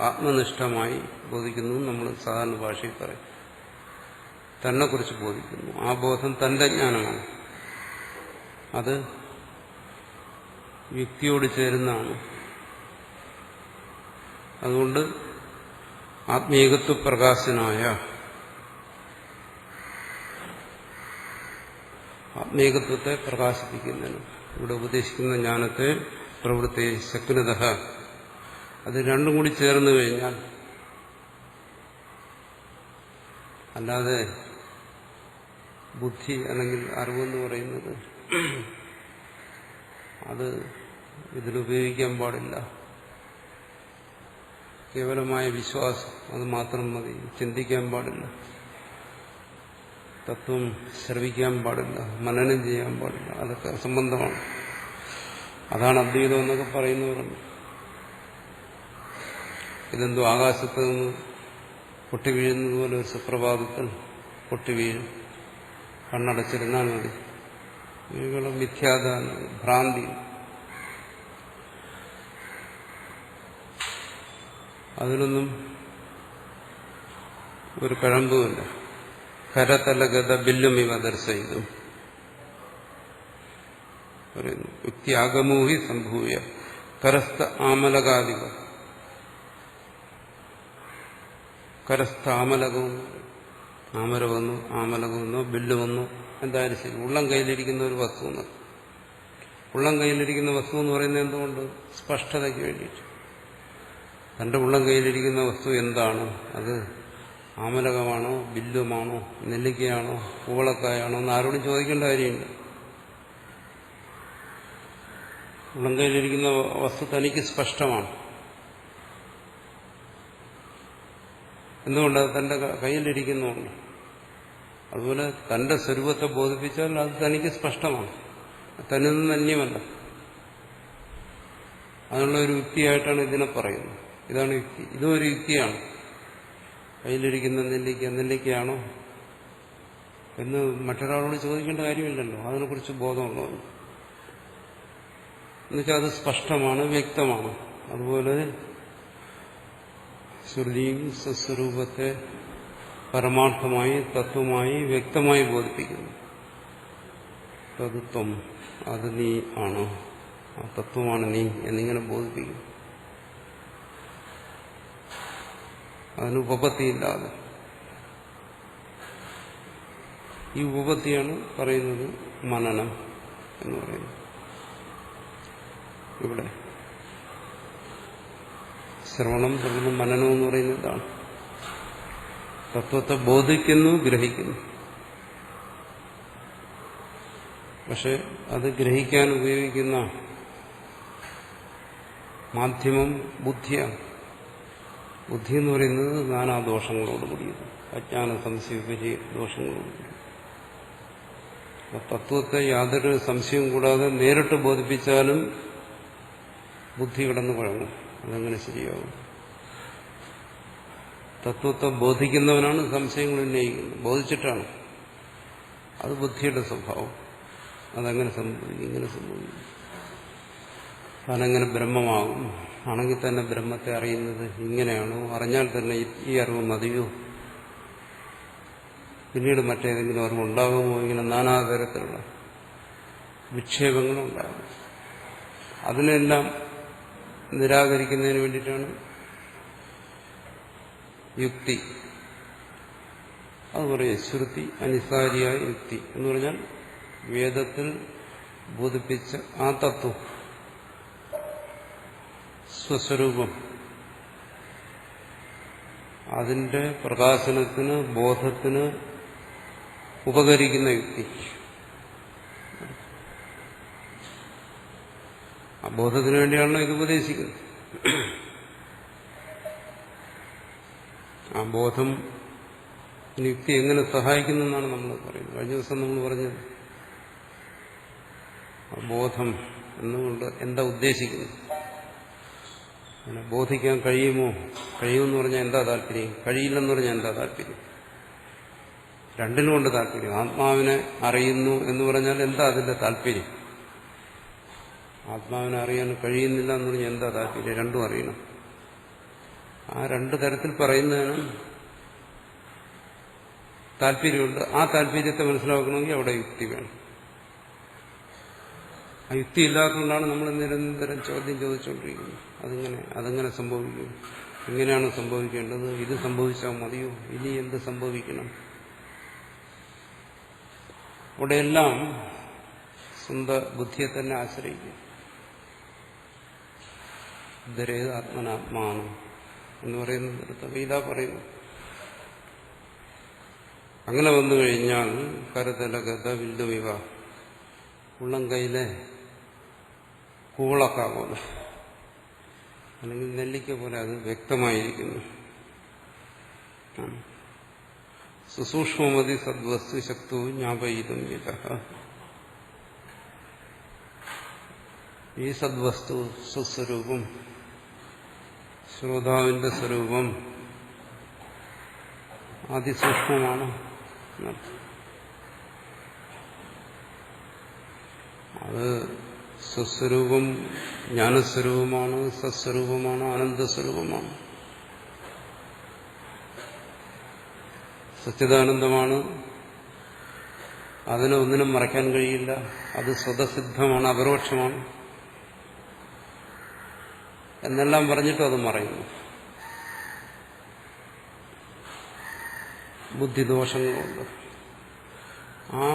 ആത്മനിഷ്ഠമായി ബോധിക്കുന്നു. നമ്മൾ സാധാരണ ഭാഷയിൽ പറയും തന്നെക്കുറിച്ച് ബോധിക്കുന്നു. ആ ബോധം തന്റെ ജ്ഞാനമാണ്. അത് യുക്തിയോട് ചേരുന്നതാണ്. അതുകൊണ്ട് ആത്മീകത്വ പ്രകാശനായ ആത്മീകത്വത്തെ പ്രകാശിപ്പിക്കുന്നതിന് ഇവിടെ ഉപദേശിക്കുന്ന ജ്ഞാനത്തെ പ്രവൃത്തി ശക്നത അത് രണ്ടും കൂടി ചേർന്ന് കഴിഞ്ഞാൽ, അല്ലാതെ ബുദ്ധി അല്ലെങ്കിൽ അറിവെന്ന് പറയുന്നത് അത് ഇതിലുപയോഗിക്കാൻ പാടില്ല. കേവലമായ വിശ്വാസം അത് മാത്രം മതി. ചിന്തിക്കാൻ പാടില്ല, തത്വം ശ്രവിക്കാൻ പാടില്ല, മനനം ചെയ്യാൻ പാടില്ല. അതൊക്കെ സംബന്ധമാണ്. അതാണ് അദ്വൈതം എന്നൊക്കെ പറയുന്നവരുണ്ട്. ഇതെന്തോ ആകാശത്ത് നിന്ന് പൊട്ടി വീഴുന്നത് പോലെ ഒരു സുപ്രഭാതത്തിൽ പൊട്ടി വീഴും, കണ്ണടച്ചിരുന്നാൽ മതി. ഇവകളും മിഥ്യാധാരണ, ഭ്രാന്തി. അതിനൊന്നും ഒരു കഴമ്പുമില്ല. കരതല ഗത ബില്ലും ഇവ ദർശയിക്കും. പറയുന്നു. യുക്തി ആഗമോഹി സംഭൂയ കരസ്ഥ ആമലകാദിക. കരസ്ഥ ആമലകവും, ആമര വന്നു, ആമലകം വന്നു, ബില്ല് വന്നു, എന്തായാലും ശരി, ഉള്ളം കയ്യിലിരിക്കുന്ന ഒരു വസ്തു എന്ന്. ഉള്ളം കയ്യിലിരിക്കുന്ന വസ്തു എന്ന് പറയുന്നത് എന്തുകൊണ്ട്? സ്പഷ്ടതയ്ക്ക് വേണ്ടിയിട്ട്. തന്റെ ഉള്ളം കയ്യിലിരിക്കുന്ന വസ്തു എന്താണ്? അത് ആമലകമാണോ, ബില്ലുമാണോ, നെല്ലിക്കയാണോ, കൂവളക്കായാണോ എന്ന് ആരോടും ചോദിക്കേണ്ട കാര്യമില്ല. ഉള്ളം കയ്യിലിരിക്കുന്ന വസ്തു തനിക്ക് സ്പഷ്ടമാണ്. എന്തുകൊണ്ട്? തന്റെ കയ്യിലിരിക്കുന്നുണ്ട്. അതുപോലെ തന്റെ സ്വരൂപത്തെ ബോധിപ്പിച്ചാൽ അത് തനിക്ക് സ്പഷ്ടമാണ്, തന്നിൽ നിന്ന് അന്യമല്ല. അതിനുള്ള ഒരു യുക്തിയായിട്ടാണ് ഇതിനെ പറയുന്നത്. ഇതാണ് യുക്തി. ഇതും ഒരു യുക്തിയാണ്. കയ്യിലിരിക്കുന്ന നെല്ലിക്കയാണോ എന്ന് മറ്റൊരാളോട് ചോദിക്കേണ്ട കാര്യമില്ലല്ലോ, അതിനെക്കുറിച്ച് ബോധമുള്ളതാണ്. എന്നുവെച്ചാൽ അത് സ്പഷ്ടമാണ്, വ്യക്തമാണ്. അതുപോലെ ശ്രുതിയും സ്വസ്വരൂപത്തെ പരമാർത്ഥമായി, തത്വമായി, വ്യക്തമായി ബോധിപ്പിക്കുന്നു. തത്വം അത് നീ ആണ്, ആ തത്വമാണ് നീ എന്നിങ്ങനെ ബോധിപ്പിക്കുന്നു. അതിന് ഉപപത്തിയില്ലാതെ. ഈ ഉപപത്തിയാണ് പറയുന്നത് മനനം എന്ന് പറയുന്നത്. ഇവിടെ ശ്രവണം, തുടർന്ന് മനനം എന്ന് പറയുന്നതാണ്. തത്വത്തെ ബോധിക്കുന്നു, ഗ്രഹിക്കുന്നു. പക്ഷെ അത് ഗ്രഹിക്കാൻ ഉപയോഗിക്കുന്ന മാധ്യമം ബുദ്ധിയാണ്. ബുദ്ധി എന്ന് പറയുന്നത് നാനാദോഷങ്ങളോട് കൂടിയത്, അജ്ഞാന സംശയ വിപരീ ദോഷങ്ങളോട് കൂടി. തത്വത്തെ യാതൊരു സംശയവും കൂടാതെ നേരിട്ട് ബോധിപ്പിച്ചാലും ബുദ്ധി കിടന്നു കുഴങ്ങും. അതങ്ങനെ ശരിയാവും. തത്വത്തെ ബോധിക്കുന്നവനാണ് സംശയങ്ങൾ ഉന്നയിക്കുന്നത്, ബോധിച്ചിട്ടാണ്. അത് ബുദ്ധിയുടെ സ്വഭാവം. അതങ്ങനെ സംഭവിക്കും, ഇങ്ങനെ സംഭവിക്കും. താനെങ്ങനെ ബ്രഹ്മമാകും, ആണെങ്കിൽ തന്നെ ബ്രഹ്മത്തെ അറിയുന്നത് ഇങ്ങനെയാണോ, അറിഞ്ഞാൽ തന്നെ ഈ അറിവ് മതിയോ, പിന്നീട് മറ്റേതെങ്കിലും അറിവുണ്ടാകുമോ, ഇങ്ങനെ നാനാതരത്തിലുള്ള വിക്ഷേപങ്ങളുണ്ടാകും. അതിനെല്ലാം നിരാകരിക്കുന്നതിന് വേണ്ടിയിട്ടാണ് യുക്തി. അത് പറയും ശ്രുതി അനിസാരിയായ യുക്തി എന്ന് പറഞ്ഞാൽ വേദത്തിൽ ബോധിപ്പിച്ച ആ തത്വം, സ്വസ്വരൂപം, അതിന്റെ പ്രകാശനത്തിന്, ബോധത്തിന് ഉപകരിക്കുന്ന യുക്തി. ആ ബോധത്തിന് വേണ്ടിയാണല്ലോ ഇത് ഉപദേശിക്കുന്നത്. ആ ബോധം യുക്തി എങ്ങനെ സഹായിക്കുന്നു എന്നാണ് നമ്മൾ പറയുന്നത്. കഴിഞ്ഞ ദിവസം നമ്മൾ പറഞ്ഞത് ആ ബോധം എന്നുകൊണ്ട് എന്താ ഉദ്ദേശിക്കുന്നത്, അങ്ങനെ ബോധിക്കാൻ കഴിയുമോ, കഴിയുമെന്ന് പറഞ്ഞാൽ എന്താ താല്പര്യം, കഴിയില്ലെന്ന് പറഞ്ഞാൽ എന്താ താല്പര്യം, രണ്ടിനുമുണ്ട് താല്പര്യം. ആത്മാവിനെ അറിയുന്നു എന്ന് പറഞ്ഞാൽ എന്താ അതിന്റെ താല്പര്യം, ആത്മാവിനെ അറിയാൻ കഴിയുന്നില്ല എന്ന് പറഞ്ഞാൽ എന്താ താല്പര്യം, രണ്ടും അറിയണം. ആ രണ്ടു തരത്തിൽ പറയുന്നതിന് താല്പര്യമുണ്ട്. ആ താല്പര്യത്തെ മനസ്സിലാക്കണമെങ്കിൽ അവിടെ യുക്തി വേണം. ആ യുക്തി ഇല്ലാത്തതുകൊണ്ടാണ് നമ്മൾ നിരന്തരം ചോദ്യം ചോദിച്ചുകൊണ്ടിരിക്കുന്നത്. അതെങ്ങനെ സംഭവിക്കും, എങ്ങനെയാണ് സംഭവിക്കേണ്ടത്, ഇത് സംഭവിച്ചാൽ മതിയോ, ഇനി എന്ത് സംഭവിക്കണം. അവിടെയെല്ലാം സ്വന്തം ബുദ്ധിയെ തന്നെ ആശ്രയിക്കും. ധരേത് ആത്മനാത്മാനം എന്ന് പറയുന്നത് ഗീത പറയുന്നു. അങ്ങനെ വന്നു കഴിഞ്ഞാൽ കരുതലഗത വില്ലുവിവ, ഉള്ളം കൈയിലെ കൂളക്ക പോലെ അല്ലെങ്കിൽ നെല്ലിക്ക പോലെ അത് വ്യക്തമായിരിക്കുന്നു. സുസൂക്ഷ്മമതി സദ്വസ്തു ശക്തു ജ്ഞാപയിതും യതഃ. ഈ സദ്വസ്തു, സ്വസ്വരൂപം, ശ്രോതാവിന്റെ സ്വരൂപം അതിസൂക്ഷ്മമാണ്. അത് സ്വസ്വരൂപം ജ്ഞാനസ്വരൂപമാണ്, സത്സ്വരൂപമാണ്, ആനന്ദസ്വരൂപമാണ്, സച്ചിദാനന്ദമാണ്. അതിനെ ഒന്നിനും മറയ്ക്കാൻ കഴിയില്ല. അത് സ്വതസിദ്ധമാണ്, അപരോക്ഷമാണ് എന്നെല്ലാം പറഞ്ഞിട്ടും അത് മറയുന്നു. ബുദ്ധിദോഷങ്ങളുണ്ട്. ആ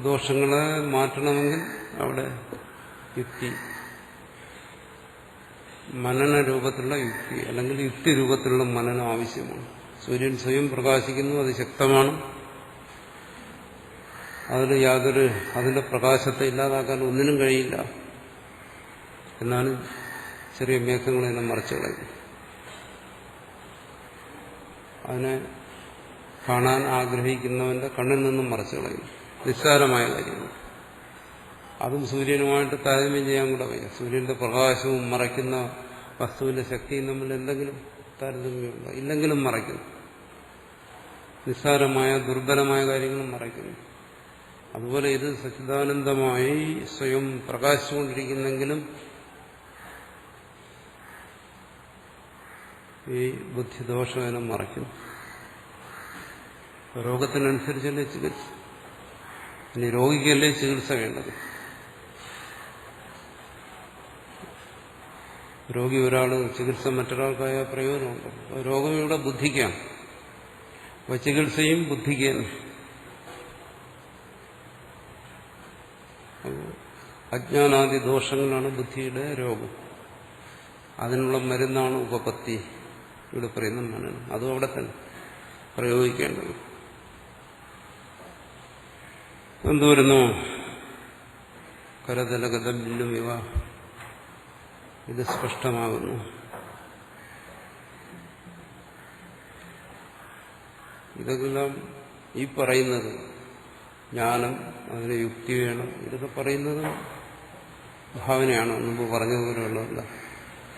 ദോഷങ്ങളെ മാറ്റണമെങ്കിൽ അവിടെ യുക്തി, മനന രൂപത്തിലുള്ള യുക്തി അല്ലെങ്കിൽ യുക്തി രൂപത്തിലുള്ള മനനം ആവശ്യമാണ്. സൂര്യൻ സ്വയം പ്രകാശിക്കുന്നു, അത് ശക്തമാണ്. അതിന്റെ പ്രകാശത്തെ ഇല്ലാതാക്കാൻ ഒന്നിനും കഴിയില്ല. എന്നാലും ചെറിയ മേഘങ്ങളെല്ലാം മറച്ചു കളയും. അതിനെ കാണാൻ ആഗ്രഹിക്കുന്നവന്റെ കണ്ണിൽ നിന്നും മറച്ചു കളയും. നിസ്സാരമായ കാര്യങ്ങൾ. അതും സൂര്യനുമായിട്ട് താരതമ്യം ചെയ്യാൻ കൂടെ വയ്യ. സൂര്യന്റെ പ്രകാശവും മറയ്ക്കുന്ന വസ്തുവിന്റെ ശക്തിയും തമ്മിൽ എന്തെങ്കിലും താരതമ്യമുണ്ടോ? ഇല്ലെങ്കിലും മറയ്ക്കുന്നു. നിസ്സാരമായ ദുർബലമായ കാര്യങ്ങളും മറയ്ക്കുന്നു. അതുപോലെ ഇത് സച്ചിദാനന്ദമായി സ്വയം പ്രകാശിച്ചുകൊണ്ടിരിക്കുന്നെങ്കിലും ഈ ബുദ്ധിദോഷം മറയ്ക്കുന്നു. രോഗത്തിനനുസരിച്ചല്ലേ ചികിത്സ. ഇനി രോഗിക്കല്ലേ ചികിത്സ വേണ്ടത്. രോഗി ഒരാൾ, ചികിത്സ മറ്റൊരാൾക്കായ പ്രയോജനമുണ്ട്. രോഗം ഇവിടെ ബുദ്ധിക്കാണ്. അപ്പോൾ ചികിത്സയും ബുദ്ധിക്കാണ്. അജ്ഞാനാദി ദോഷങ്ങളാണ് ബുദ്ധിയുടെ രോഗം. അതിനുള്ള മരുന്നാണ് ഉപപത്തി. ഇവിടെ പറയുന്ന മനനം. അതും അവിടെ തന്നെ പ്രയോഗിക്കേണ്ടത്. എന്തുവരുന്നു? കരതലഗതം ഇവ. ഇത് സ്പഷ്ടമാകുന്നു. ഇതെല്ലാം ഈ പറയുന്നത് ജ്ഞാനം, അതിന് യുക്തി വേണം. ഇതൊക്കെ പറയുന്നത് ഭാവനയാണ്. മുമ്പ് പറഞ്ഞതുപോലെയുള്ളതല്ല.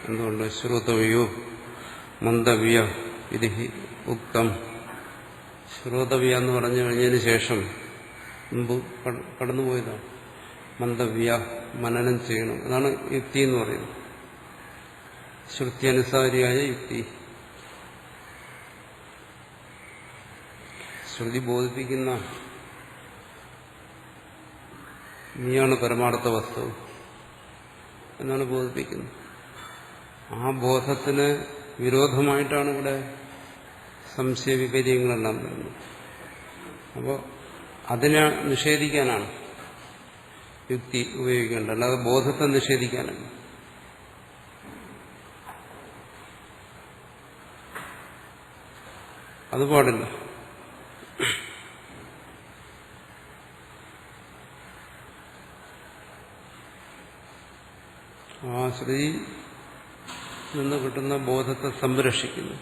എന്തുകൊണ്ട്? ശ്രോതവ്യോ മന്ദവ്യ ഇത് ഉക്തം. ശ്രോതവ്യ എന്ന് പറഞ്ഞു കഴിഞ്ഞതിന് ശേഷം മുമ്പ് കടന്നുപോയതാണ്. മന്ദവ്യ, മനനം ചെയ്യണം. അതാണ് യുക്തി എന്ന് പറയുന്നത്. ശ്രുതി അനുസാരിയായ യുക്തി. ശ്രുതി ബോധിപ്പിക്കുന്ന നീയാണ് പരമാർത്ഥ വസ്തു എന്നാണ് ബോധിപ്പിക്കുന്നത്. ആ ബോധത്തിന് വിരോധമായിട്ടാണ് ഇവിടെ സംശയ വിപര്യങ്ങളെല്ലാം വരുന്നത്. അപ്പോൾ അതിനെ നിഷേധിക്കാനാണ് യുക്തി ഉപയോഗിക്കേണ്ടത്, അല്ലാതെ ബോധത്തെ നിഷേധിക്കാനല്ല. അത് പാടില്ല. ആ ശ്രുതി നിന്ന് കിട്ടുന്ന ബോധത്തെ സംരക്ഷിക്കുന്നു.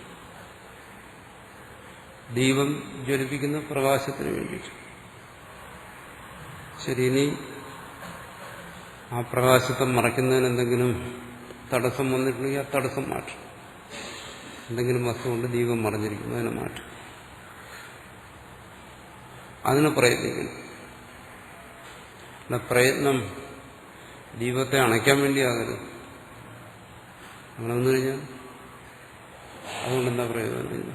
ദീപം ജ്വലിപ്പിക്കുന്ന പ്രകാശത്തിന് വേണ്ടിയിട്ട്. ശരി, ഇനി ആ പ്രകാശത്തെ മറയ്ക്കുന്നതിന് എന്തെങ്കിലും തടസ്സം വന്നിട്ടുണ്ടെങ്കിൽ ആ തടസ്സം മാറ്റും. എന്തെങ്കിലും വസ്തു കൊണ്ട് ദീപം മറഞ്ഞിരിക്കുന്നു, അതിനെ മാറ്റും. അതിന് പ്രയത്നിക്കുന്നു. പ്രയത്നം ദീപത്തെ അണയ്ക്കാൻ വേണ്ടിയാകരുത്. അങ്ങനെ വന്നു കഴിഞ്ഞാൽ അതുകൊണ്ടെന്താ പ്രയോജനമില്ല.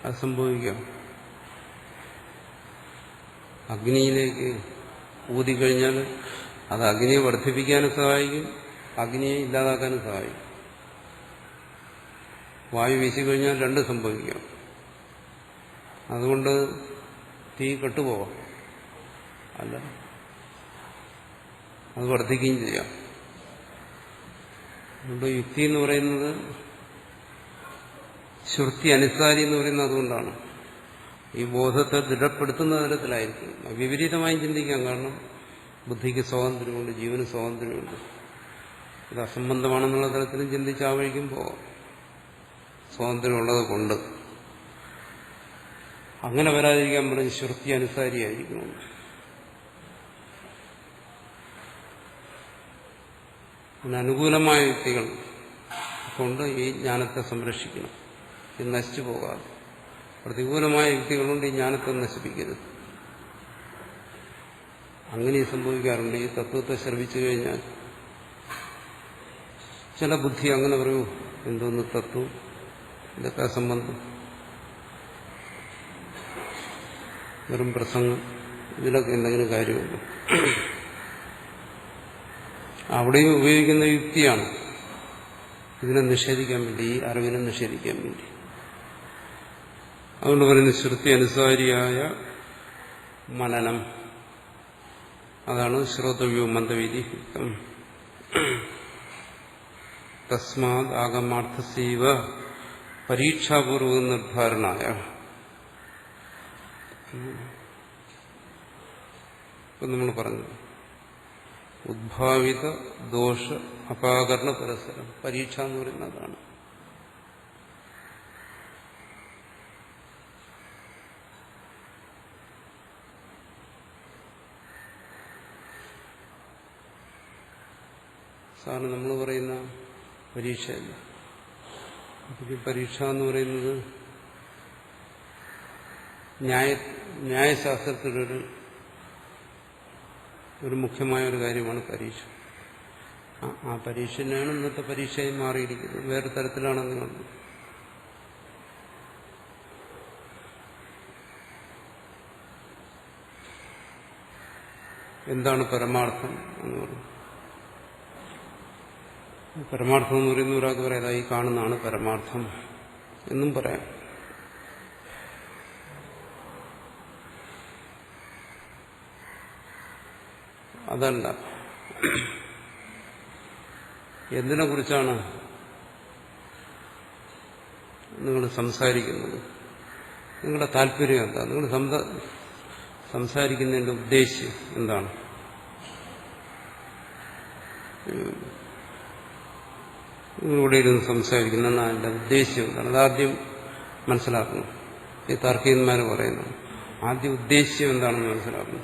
അത് സംഭവിക്കാം. അഗ്നിയിലേക്ക് ഊതിക്കഴിഞ്ഞാൽ അത് അഗ്നിയെ വർദ്ധിപ്പിക്കാനും സഹായിക്കും, അഗ്നിയെ ഇല്ലാതാക്കാനും സഹായിക്കും. വായു വീശിക്കഴിഞ്ഞാൽ രണ്ടും സംഭവിക്കാം. അതുകൊണ്ട് തീ കെട്ടുപോകാം, അല്ല അത് വർദ്ധിക്കുകയും ചെയ്യാം. അതുകൊണ്ട് യുക്തി എന്ന് പറയുന്നത്, ശ്രുതി അനുസാരി എന്ന് പറയുന്നത് അതുകൊണ്ടാണ്. ഈ ബോധത്തെ ദൃഢപ്പെടുത്തുന്ന തരത്തിലായിരിക്കും. വിപരീതമായി ചിന്തിക്കാം. കാരണം ബുദ്ധിക്ക് സ്വാതന്ത്ര്യമുണ്ട്, ജീവന് സ്വാതന്ത്ര്യമുണ്ട്. ഇത് അസംബന്ധമാണെന്നുള്ള തരത്തിലും ചിന്തിച്ച് ആ വഴിക്കും പോകാം. സ്വാതന്ത്ര്യമുള്ളത് കൊണ്ട് അങ്ങനെ വരാതിരിക്കാൻ പറഞ്ഞ് ശ്രുതി അനുസാരിയായിരിക്കണം. അനുകൂലമായ യുക്തികൾ കൊണ്ട് ഈ ജ്ഞാനത്തെ സംരക്ഷിക്കണം, ഇത് നശിച്ചു പോകാതെ. പ്രതികൂലമായ യുക്തികളുണ്ട് ഈ ജ്ഞാനത്തെ നശിപ്പിക്കരുത്. അങ്ങനെ സംഭവിക്കാറുണ്ട്. ഈ തത്വത്തെ ശ്രവിച്ചു കഴിഞ്ഞാൽ ചില ബുദ്ധി അങ്ങനെ പറയൂ, എന്തോന്ന് തത്വം, ഇതൊക്കെ സംബന്ധം, വെറും പ്രസംഗം, ഇതിലൊക്കെ എന്തെങ്കിലും കാര്യമുണ്ട്. അവിടെയും ഉപയോഗിക്കുന്ന യുക്തിയാണ് ഇതിനെ നിഷേധിക്കാൻ വേണ്ടി, ഈ അറിവിനെ നിഷേധിക്കാൻ വേണ്ടി. അതുകൊണ്ട് പറയുന്ന ശ്രുതി അനുസാരിയായ മനനം, അതാണ് ശ്രോതവ്യോ മന്ദവിധി. തസ്മാത് ആഗമാർത്ഥസീവ പരീക്ഷാപൂർവ നിർദ്ധാരണായ. ഇപ്പം നമ്മൾ പറഞ്ഞു, ഉദ്ഭാവിത ദോഷ അപാകരണ പരസ്പരം പരീക്ഷ എന്ന് പറയുന്നതാണ്. സാറിന് നമ്മൾ പറയുന്ന പരീക്ഷയല്ല. പരീക്ഷ എന്ന് പറയുന്നത് ന്യായശാസ്ത്രത്തിലൊരു മുഖ്യമായ ഒരു കാര്യമാണ് പരീക്ഷ. ആ പരീക്ഷയാണ് ഇന്നത്തെ പരീക്ഷയായി മാറിയിരിക്കുന്നത്. വേറെ തരത്തിലാണെന്ന് കണ്ടു. എന്താണ് പരമാർത്ഥം എന്ന് പറയുന്നത്? പരമാർത്ഥം എന്ന് പറയുന്ന ഒരാൾക്ക് പറയാം, ഈ കാണുന്നതാണ് പരമാർത്ഥം എന്നും പറയാം. അതല്ല, എന്തിനെ കുറിച്ചാണ് നിങ്ങൾ സംസാരിക്കുന്നത്? നിങ്ങളുടെ താല്പര്യം എന്താ? നിങ്ങൾ സംസാരിക്കുന്നതിന്റെ ഉദ്ദേശ്യം എന്താണ്? നിങ്ങളിവിടെ ഇരുന്ന് സംസാരിക്കുന്ന അതിന്റെ ഉദ്ദേശ്യം എന്താണ്? അതാദ്യം മനസ്സിലാക്കണം. ഈ താർക്കികന്മാർ പറയുന്നത് ആദ്യം ഉദ്ദേശ്യം എന്താണെന്ന് മനസ്സിലാക്കണം.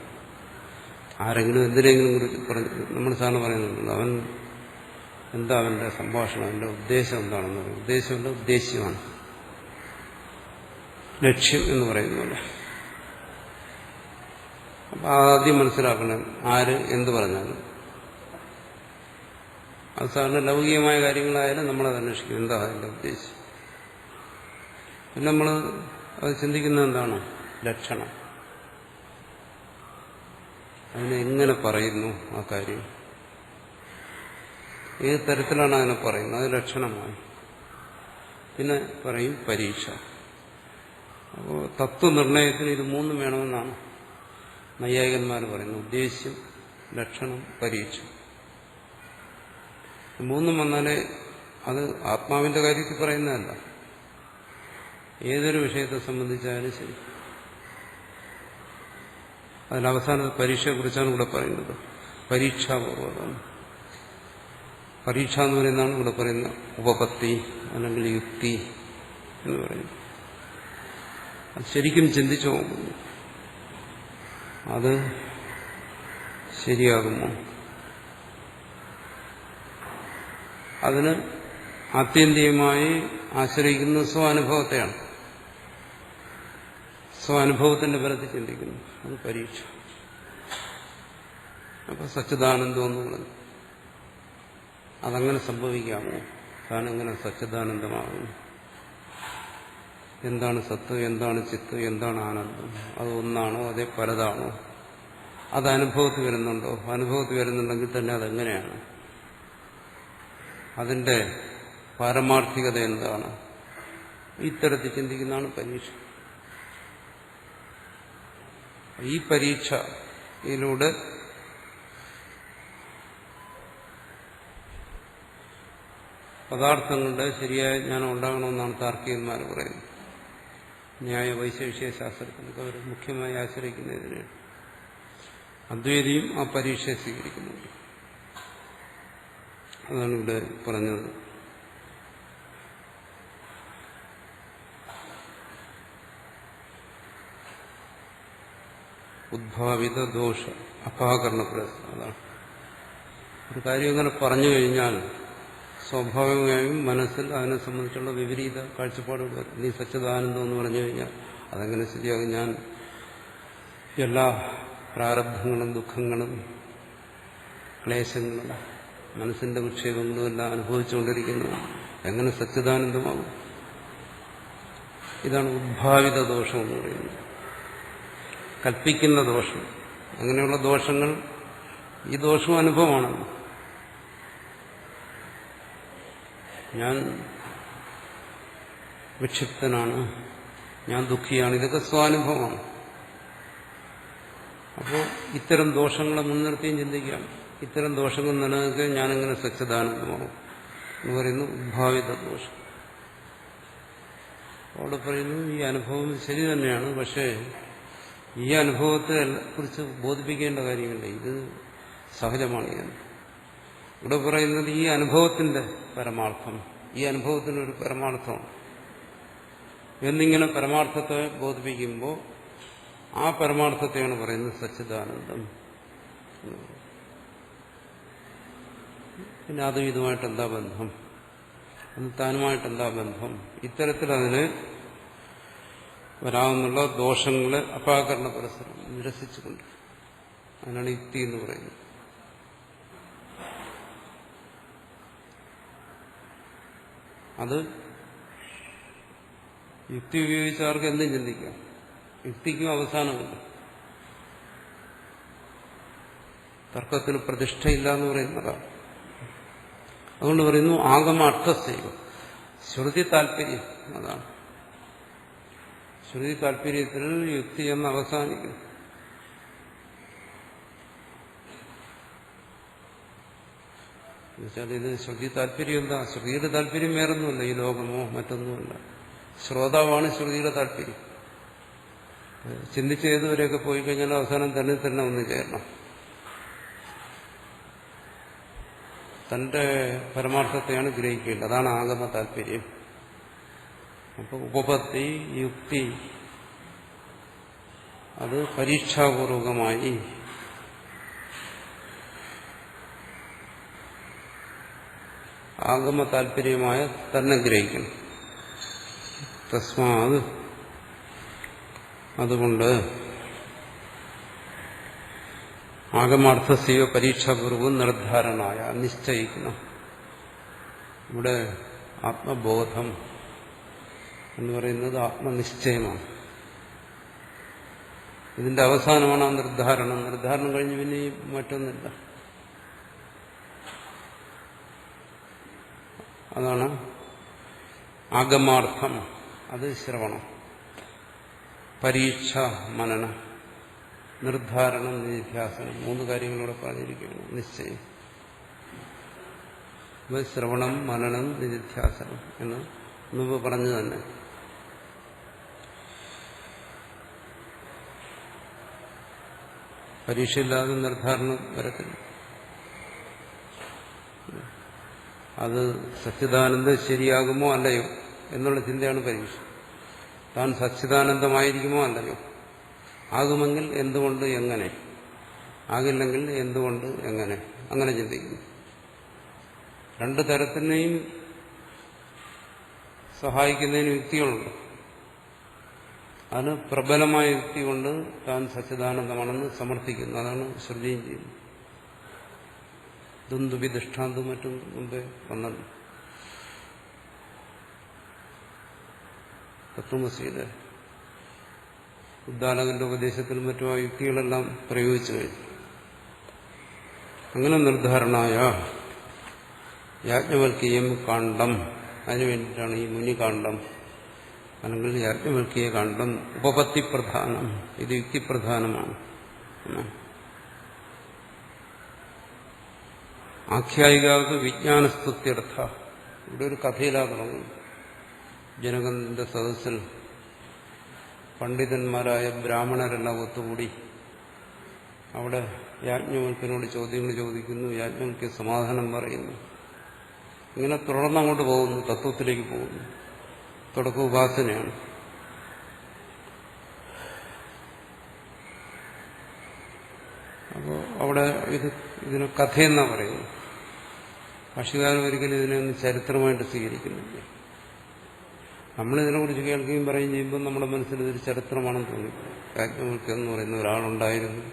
ആരെങ്കിലും എന്തിനെങ്കിലും കുറിച്ച് പറഞ്ഞു, നമ്മൾ സാറിന് പറയുന്നുണ്ടല്ലോ, അവൻ എന്താ അവന്റെ സംഭാഷണം, അവന്റെ ഉദ്ദേശം എന്താണെന്ന് പറയും. ഉദ്ദേശമല്ല, ഉദ്ദേശ്യമാണ്, ലക്ഷ്യം എന്ന് പറയുന്നത്. അപ്പൊ ആദ്യം മനസ്സിലാക്കണം ആര് എന്ത് പറഞ്ഞാലും. അത് സാറിന് ലൗകികമായ കാര്യങ്ങളായാലും നമ്മളത് അന്വേഷിക്കും, എന്താ അതിന്റെ ഉദ്ദേശം. പിന്നെ നമ്മൾ അത് ചിന്തിക്കുന്നത് എന്താണ്? ലക്ഷണം. അതിനെ എങ്ങനെ പറയുന്നു ആ കാര്യം, ഏത് തരത്തിലാണ് അതിനെ പറയുന്നത്, അത് ലക്ഷണമായി. പിന്നെ പറയും പരീക്ഷ. അപ്പോൾ തത്വനിർണയത്തിന് ഇത് മൂന്നും വേണമെന്നാണ് നൈയായികന്മാർ പറയുന്നത്. ഉദ്ദേശ്യം, ലക്ഷണം, പരീക്ഷ. മൂന്നും വന്നാലേ, അത് ആത്മാവിന്റെ കാര്യത്തിൽ പറയുന്നതല്ല, ഏതൊരു വിഷയത്തെ സംബന്ധിച്ചാലും ശരി. അതിലവസാന പരീക്ഷയെക്കുറിച്ചാണ് ഇവിടെ പറയുന്നത്. പരീക്ഷാപൂർവകം. പരീക്ഷ എന്ന് പറയുന്നതാണ് ഇവിടെ പറയുന്ന ഉപപത്തി അല്ലെങ്കിൽ യുക്തി എന്ന് പറയുന്നത്. അത് ശരിക്കും ചിന്തിച്ചു നോക്കുന്നു, അത് ശരിയാകുമോ? അതിന് ആത്യന്തികമായി ആശ്രയിക്കുന്ന സ്വാനുഭവത്തെയാണ്. സ്വാനുഭവത്തിന്റെ ബലത്തിൽ ചിന്തിക്കുന്നു, അത് പരീക്ഷ. അപ്പൊ സച്ചിദാനന്ദം എന്ന് പറഞ്ഞു, അതങ്ങനെ സംഭവിക്കാമോ? താനെങ്ങനെ സച്ചിദാനന്ദമാകുന്നു? എന്താണ് സത്ത്, എന്താണ് ചിത്ത്, എന്താണ് ആനന്ദം? അത് ഒന്നാണോ അതേ പലതാണോ? അത് അനുഭവത്തിൽ വരുന്നുണ്ടോ? അനുഭവത്തിൽ വരുന്നുണ്ടെങ്കിൽ തന്നെ അതെങ്ങനെയാണ്? അതിന്റെ പാരമാർത്ഥികത എന്താണ്? ഇത്തരത്തിൽ ചിന്തിക്കുന്നതാണ് പരീക്ഷ. ഈ പരീക്ഷയിലൂടെ പദാർത്ഥങ്ങളുടെ ശരിയായ ജ്ഞാനം ഉണ്ടാകണമെന്നാണ് താർക്കികന്മാർ പറയുന്നത്. ന്യായ വൈശേഷിക ശാസ്ത്രത്തിനൊക്കെ അവർ മുഖ്യമായി ആശ്രയിക്കുന്നതിനാണ്. അദ്വൈതിയും ആ പരീക്ഷയെ സ്വീകരിക്കുന്നുണ്ട്. അതാണ് ഇവിടെ പറഞ്ഞത്. ഉദ്ഭാവിത ദോഷ അപാകരണ പ്രശ്നം. അതാണ് ഒരു കാര്യം അങ്ങനെ പറഞ്ഞു കഴിഞ്ഞാൽ സ്വാഭാവികമായും മനസ്സിൽ അതിനെ സംബന്ധിച്ചുള്ള വിപരീത കാഴ്ചപ്പാടുകൾ വരും. നീ സച്ചിദാനന്ദം എന്ന് പറഞ്ഞു കഴിഞ്ഞാൽ അതെങ്ങനെ ശരിയാകും? ഞാൻ എല്ലാ പ്രാരബ്ധങ്ങളും ദുഃഖങ്ങളും ക്ലേശങ്ങളും മനസ്സിന്റെ വിക്ഷേപങ്ങളും എല്ലാം അനുഭവിച്ചുകൊണ്ടിരിക്കുന്നു, എങ്ങനെ സച്ചിദാനന്ദമാകും? ഇതാണ് ഉദ്ഭാവിത ദോഷം എന്ന് പറയുന്നത്, കൽപ്പിക്കുന്ന ദോഷം. അങ്ങനെയുള്ള ദോഷങ്ങൾ, ഈ ദോഷവും അനുഭവമാണ്. ഞാൻ വിക്ഷിപ്തനാണ്, ഞാൻ ദുഃഖിയാണ്, ഇതൊക്കെ സ്വാനുഭവമാണ്. അപ്പോൾ ഇത്തരം ദോഷങ്ങളെ മുൻനിർത്തിയും ചിന്തിക്കാം, ഇത്തരം ദോഷങ്ങൾ നിലനിൽക്കുക ഞാനെങ്ങനെ സച്ചിദാനന്ദമാകും എന്ന് പറയുന്നു ഉദ്ഭാവിത ദോഷം. അവിടെ പറയുന്നു ഈ അനുഭവം ശരി തന്നെയാണ്, പക്ഷേ ഈ അനുഭവത്തെ കുറിച്ച് ബോധിപ്പിക്കേണ്ട കാര്യമില്ല, ഇത് സഹജമാണ്. ഇവിടെ പറയുന്നത് ഈ അനുഭവത്തിന്റെ പരമാർത്ഥം, ഈ അനുഭവത്തിനൊരു പരമാർത്ഥമാണ് എന്നിങ്ങനെ പരമാർത്ഥത്തെ ബോധിപ്പിക്കുമ്പോൾ ആ പരമാർത്ഥത്തെയാണ് പറയുന്നത് സച്ചിദാനന്ദം. പിന്നെ അതും ഇതുമായിട്ട് എന്താ ബന്ധം, അത് താനുമായിട്ട് എന്താ ബന്ധം? ഇത്തരത്തിൽ അതിന് വരാവുന്നുള്ള ദോഷങ്ങളെ അപാകരണ പരസ്പരം നിരസിച്ചുകൊണ്ട്, അതിനാണ് യുക്തി എന്ന് പറയുന്നത്. അത് യുക്തി ഉപയോഗിച്ച് ആർക്ക് എന്തും ചിന്തിക്കാം, യുക്തിക്കും അവസാനമില്ല. തർക്കത്തിന് പ്രതിഷ്ഠയില്ല എന്ന് പറയുന്നതാണ്. അതുകൊണ്ട് പറയുന്നു ആഗമ അർത്ഥസ്യൈവ, ശ്രുതി താല്പര്യം. അതാണ് ശ്രുതി താല്പര്യത്തിൽ യുക്തി എന്ന് അവസാനിക്കും. എന്നുവെച്ചാൽ ഇത് ശ്രുതി താല്പര്യം എന്താ? ശ്രുതിയുടെ താല്പര്യം വേറൊന്നുമല്ല, ഈ ലോകമോ മറ്റൊന്നുമല്ല. ശ്രോതാവാണ് ശ്രുതിയുടെ താല്പര്യം. ചിന്തിച്ച് ഏതുവരെയൊക്കെ പോയി കഴിഞ്ഞാൽ അവസാനം തന്നെ ഒന്ന് ചേരണം. തന്റെ പരമാർത്ഥത്തെയാണ് ഗ്രഹിക്കേണ്ടത്. അതാണ് ആഗമ താല്പര്യം. അപ്പൊ ഉപപത്തി, യുക്തി അത് പരീക്ഷാപൂർവകമായി ആഗമ താല്പര്യമായ തന്നെ ഗ്രഹിക്കണം. തസ്മാത്, അതുകൊണ്ട് ആഗമാർത്ഥസ്യ പരീക്ഷാപൂർവം നിർദ്ധാരണായ, നിശ്ചയിക്കണം. ഇവിടെ ആത്മബോധം എന്ന് പറയുന്നത് ആത്മനിശ്ചയമാണ്. ഇതിന്റെ അവസാനമാണ് ആ നിർദ്ധാരണം. നിർദ്ധാരണം കഴിഞ്ഞ് പിന്നെ മറ്റൊന്നില്ല. അതാണ് ആഗമാർത്ഥം. അത് ശ്രവണം, പരീക്ഷ, മനനം, നിർദ്ധാരണം, നിധ്യാസനം, 3 കാര്യങ്ങളിലൂടെ പറഞ്ഞിരിക്കുകയാണ്. നിശ്ചയം, ശ്രവണം, മനനം, നിധ്യാസനം എന്ന് മുമ്പ് പറഞ്ഞു തന്നെ. പരീക്ഷയില്ലാതെ നിർദ്ധാരണം വരത്തില്ല. അത് സച്ചിദാനന്ദം ശരിയാകുമോ അല്ലയോ എന്നുള്ള ചിന്തയാണ് പരീക്ഷ. താൻ സച്ചിദാനന്ദമായിരിക്കുമോ അല്ലയോ, ആകുമെങ്കിൽ എന്തുകൊണ്ട് എങ്ങനെ, ആകില്ലെങ്കിൽ എന്തുകൊണ്ട് എങ്ങനെ, അങ്ങനെ ചിന്തിക്കുന്നു. 2 തരത്തിനെയും സഹായിക്കുന്നതിന് യുക്തികളുണ്ട്. അതിന് പ്രബലമായ യുക്തി കൊണ്ട് താൻ സച്ചിദാനന്ദമാണെന്ന് സമർത്ഥിക്കുന്നു. അതാണ് ശ്രുതിയും ചെയ്യുന്നത്. ദുന്ദുബി ദൃഷ്ടാന്തവും മറ്റും മുമ്പേ വന്നത്. തത്വമസിയുടെ ഉദ്ദാലകന്റെ ഉപദേശത്തിലും മറ്റും ആ യുക്തികളെല്ലാം പ്രയോഗിച്ചു കഴിഞ്ഞു. അങ്ങനെ നിർദ്ധാരണായ യാജ്ഞവൽക്കീയം കാണ്ഡം, അതിനു വേണ്ടിയിട്ടാണ് ഈ മുനികാണ്ഡം, അല്ലെങ്കിൽ യാജ്ഞവൽക്കീയ കാണ്ഡം. ഉപപത്തി പ്രധാനം, ഇത് യുക്തിപ്രധാനമാണ്. ആഖ്യായികാവ് വിജ്ഞാനസ്തുത്യർത്ഥ, ഇവിടെ ഒരു കഥയിലാ തുടങ്ങുന്നു. ജനകന്റെ സദസ്സിൽ പണ്ഡിതന്മാരായ ബ്രാഹ്മണരെല്ലാം ഒത്തുകൂടി അവിടെ യാജ്ഞവൽക്കനോട് ചോദ്യങ്ങൾ ചോദിക്കുന്നു. യാജ്ഞവൽക്ക് സമാധാനം പറയുന്നു. ഇങ്ങനെ തുടർന്നങ്ങോട്ട് പോകുന്നു, തത്വത്തിലേക്ക് പോകുന്നു. തുടക്കം ഉപാസനയാണ്. അപ്പോൾ അവിടെ ഇതിന് കഥയെന്നാ പറയുന്നു. ഭാഷ്യകാരൻ ഒരിക്കലും ഇതിനൊന്നും ചരിത്രമായിട്ട് സ്വീകരിക്കുന്നില്ല. നമ്മളിതിനെക്കുറിച്ച് കേൾക്കുകയും പറയുകയും ചെയ്യുമ്പോൾ നമ്മുടെ മനസ്സിൽ ഇതൊരു ചരിത്രമാണെന്ന് തോന്നി. യാജ്ഞവൽക്കൻ എന്ന് പറയുന്ന ഒരാളുണ്ടായിരുന്നു,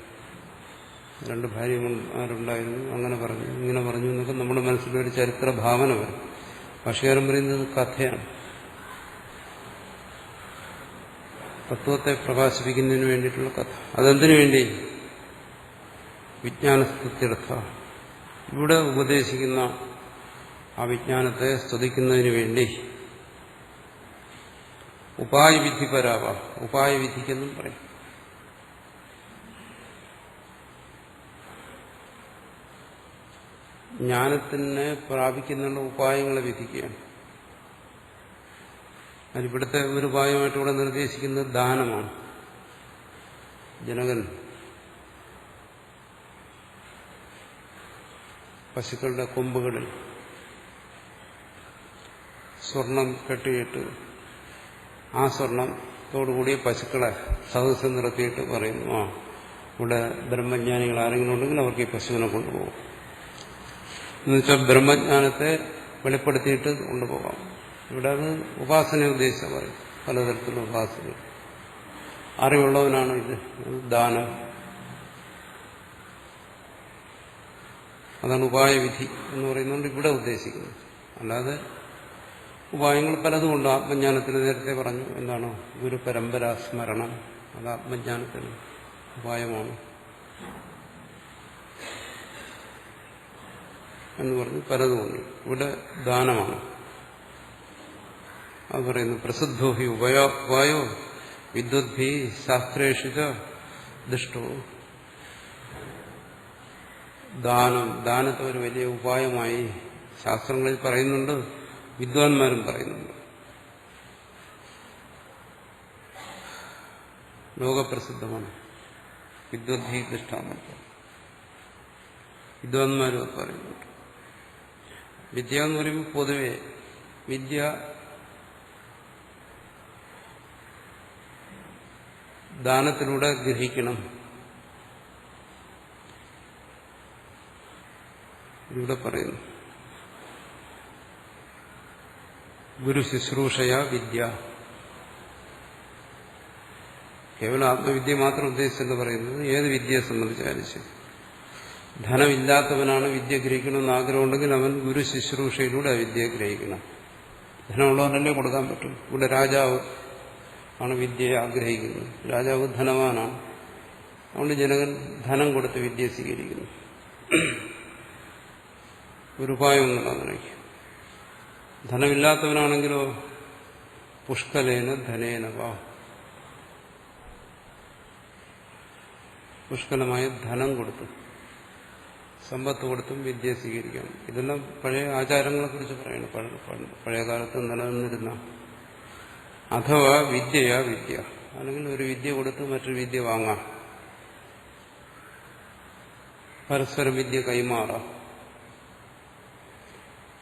2 ഭാര്യമാരുണ്ടായിരുന്നു, അങ്ങനെ പറഞ്ഞു, ഇങ്ങനെ പറഞ്ഞു എന്നൊക്കെ നമ്മുടെ മനസ്സിലൊരു ചരിത്ര ഭാവന വരും. ഭാഷ്യകാരൻ പറയുന്നത് കഥയാണ്. തത്വത്തെ പ്രകാശിപ്പിക്കുന്നതിന് വേണ്ടിയിട്ടുള്ള കഥ. അതെന്തിനു വേണ്ടി? വിജ്ഞാനസ്തുത്യർത്ഥ. ഇവിടെ ഉപദേശിക്കുന്ന ആ വിജ്ഞാനത്തെ സ്തുതിക്കുന്നതിന് വേണ്ടി ഉപായവിധി പരാവ, ഉപായവിധിക്കെന്നും പറയും. ജ്ഞാനത്തിനെ പ്രാപിക്കുന്നതിനുള്ള ഉപായങ്ങളെ വിധിക്കുകയാണ്. അതിവിടുത്തെ ഒരു ഉപായമായിട്ട് ഇവിടെ നിർദ്ദേശിക്കുന്നത് ദാനമാണ്. ജനകൻ പശുക്കളുടെ കൊമ്പുകളിൽ സ്വർണം കെട്ടിയിട്ട് ആ സ്വർണത്തോടുകൂടിയ പശുക്കളെ സദസ്സ് നിർത്തിയിട്ട് പറയുന്നു, ഇവിടെ ബ്രഹ്മജ്ഞാനികൾ ആരെങ്കിലും ഉണ്ടെങ്കിൽ അവർക്ക് ഈ പശുവിനെ കൊണ്ടുപോകും. എന്നുവെച്ചാൽ ബ്രഹ്മജ്ഞാനത്തെ വെളിപ്പെടുത്തിയിട്ട് കൊണ്ടുപോകാം. ഇവിടെ അത് ഉപാസന ഉദ്ദേശിച്ച പറയും. പലതരത്തിലുള്ള ഉപാസന. അറിവുള്ളവനാണ് ഇത് ദാനം. അതാണ് ഉപായവിധി എന്ന് പറയുന്നത് ഇവിടെ ഉദ്ദേശിക്കുന്നത്. അല്ലാതെ ഉപായങ്ങൾ പലതുമുണ്ട്. ആത്മജ്ഞാനത്തിന് നേരത്തെ പറഞ്ഞു എന്താണ് ഗുരു പരമ്പരാ സ്മരണം, അത് ആത്മജ്ഞാനത്തിന് ഉപായമാണ് എന്ന് പറഞ്ഞു. പലതുമുണ്ട്. ഇവിടെ ദാനമാണ്. അത് പറയുന്നു പ്രസിദ്ധോ ഹി ഉപായോ വിദ്വദ്ഭി ശാസ്ത്രേഷിത ദുഷ്ടോ. ദാനത്തെ ഒരു വലിയ ഉപായമായി ശാസ്ത്രങ്ങളിൽ പറയുന്നുണ്ട്, വിദ്വാൻമാരും പറയുന്നുണ്ട്. ലോകപ്രസിദ്ധമാണ് വിദ്വദ്ഭി ദൃഷ്ടാന്തം. വിദ്വാൻമാരും അത് പറയുന്നുണ്ട്. വിദ്യ എന്ന് പറയുമ്പോൾ പൊതുവെ വിദ്യ ദാനത്തിലൂടെ ഗ്രഹിക്കണം. ഇവിടെ പറയുന്നു ഗുരു ശുശ്രൂഷയ വിദ്യ. കേവലം ആത്മവിദ്യ മാത്രം ഉദ്ദേശിച്ചെന്ന് പറയുന്നത് ഏത് വിദ്യയെ സംബന്ധിച്ചാലും ശരി. ധനമില്ലാത്തവനാണ് വിദ്യ ഗ്രഹിക്കണമെന്ന് ആഗ്രഹമുണ്ടെങ്കിൽ അവൻ ഗുരു ശുശ്രൂഷയിലൂടെ ആ വിദ്യയെ ഗ്രഹിക്കണം. ധനമുള്ളവനല്ലേ കൊടുക്കാൻ പറ്റും. ഇവിടെ രാജാവ് ആണ് വിദ്യയെ ആഗ്രഹിക്കുന്നത്. രാജാവ് ധനവാനാണ്. അതുകൊണ്ട് ജനകൻ ധനം കൊടുത്ത് വിദ്യ സ്വീകരിക്കുന്നു. ഒരു ഉപായം എന്നുള്ളതാണ്. ധനമില്ലാത്തവനാണെങ്കിലോ പുഷ്കലേന ധനേനവ, പുഷ്കലമായ ധനം കൊടുത്തു സമ്പത്ത് കൊടുത്തും വിദ്യ സ്വീകരിക്കണം. ഇതെല്ലാം പഴയ ആചാരങ്ങളെക്കുറിച്ച് പറയണം. പഴയ കാലത്ത് നിലനിന്നിരുന്ന. അഥവാ വിദ്യയാ വിദ്യ, അല്ലെങ്കിൽ ഒരു വിദ്യ കൊടുത്ത് മറ്റൊരു വിദ്യ വാങ്ങാം. പരസ്പര വിദ്യ കൈമാറാം.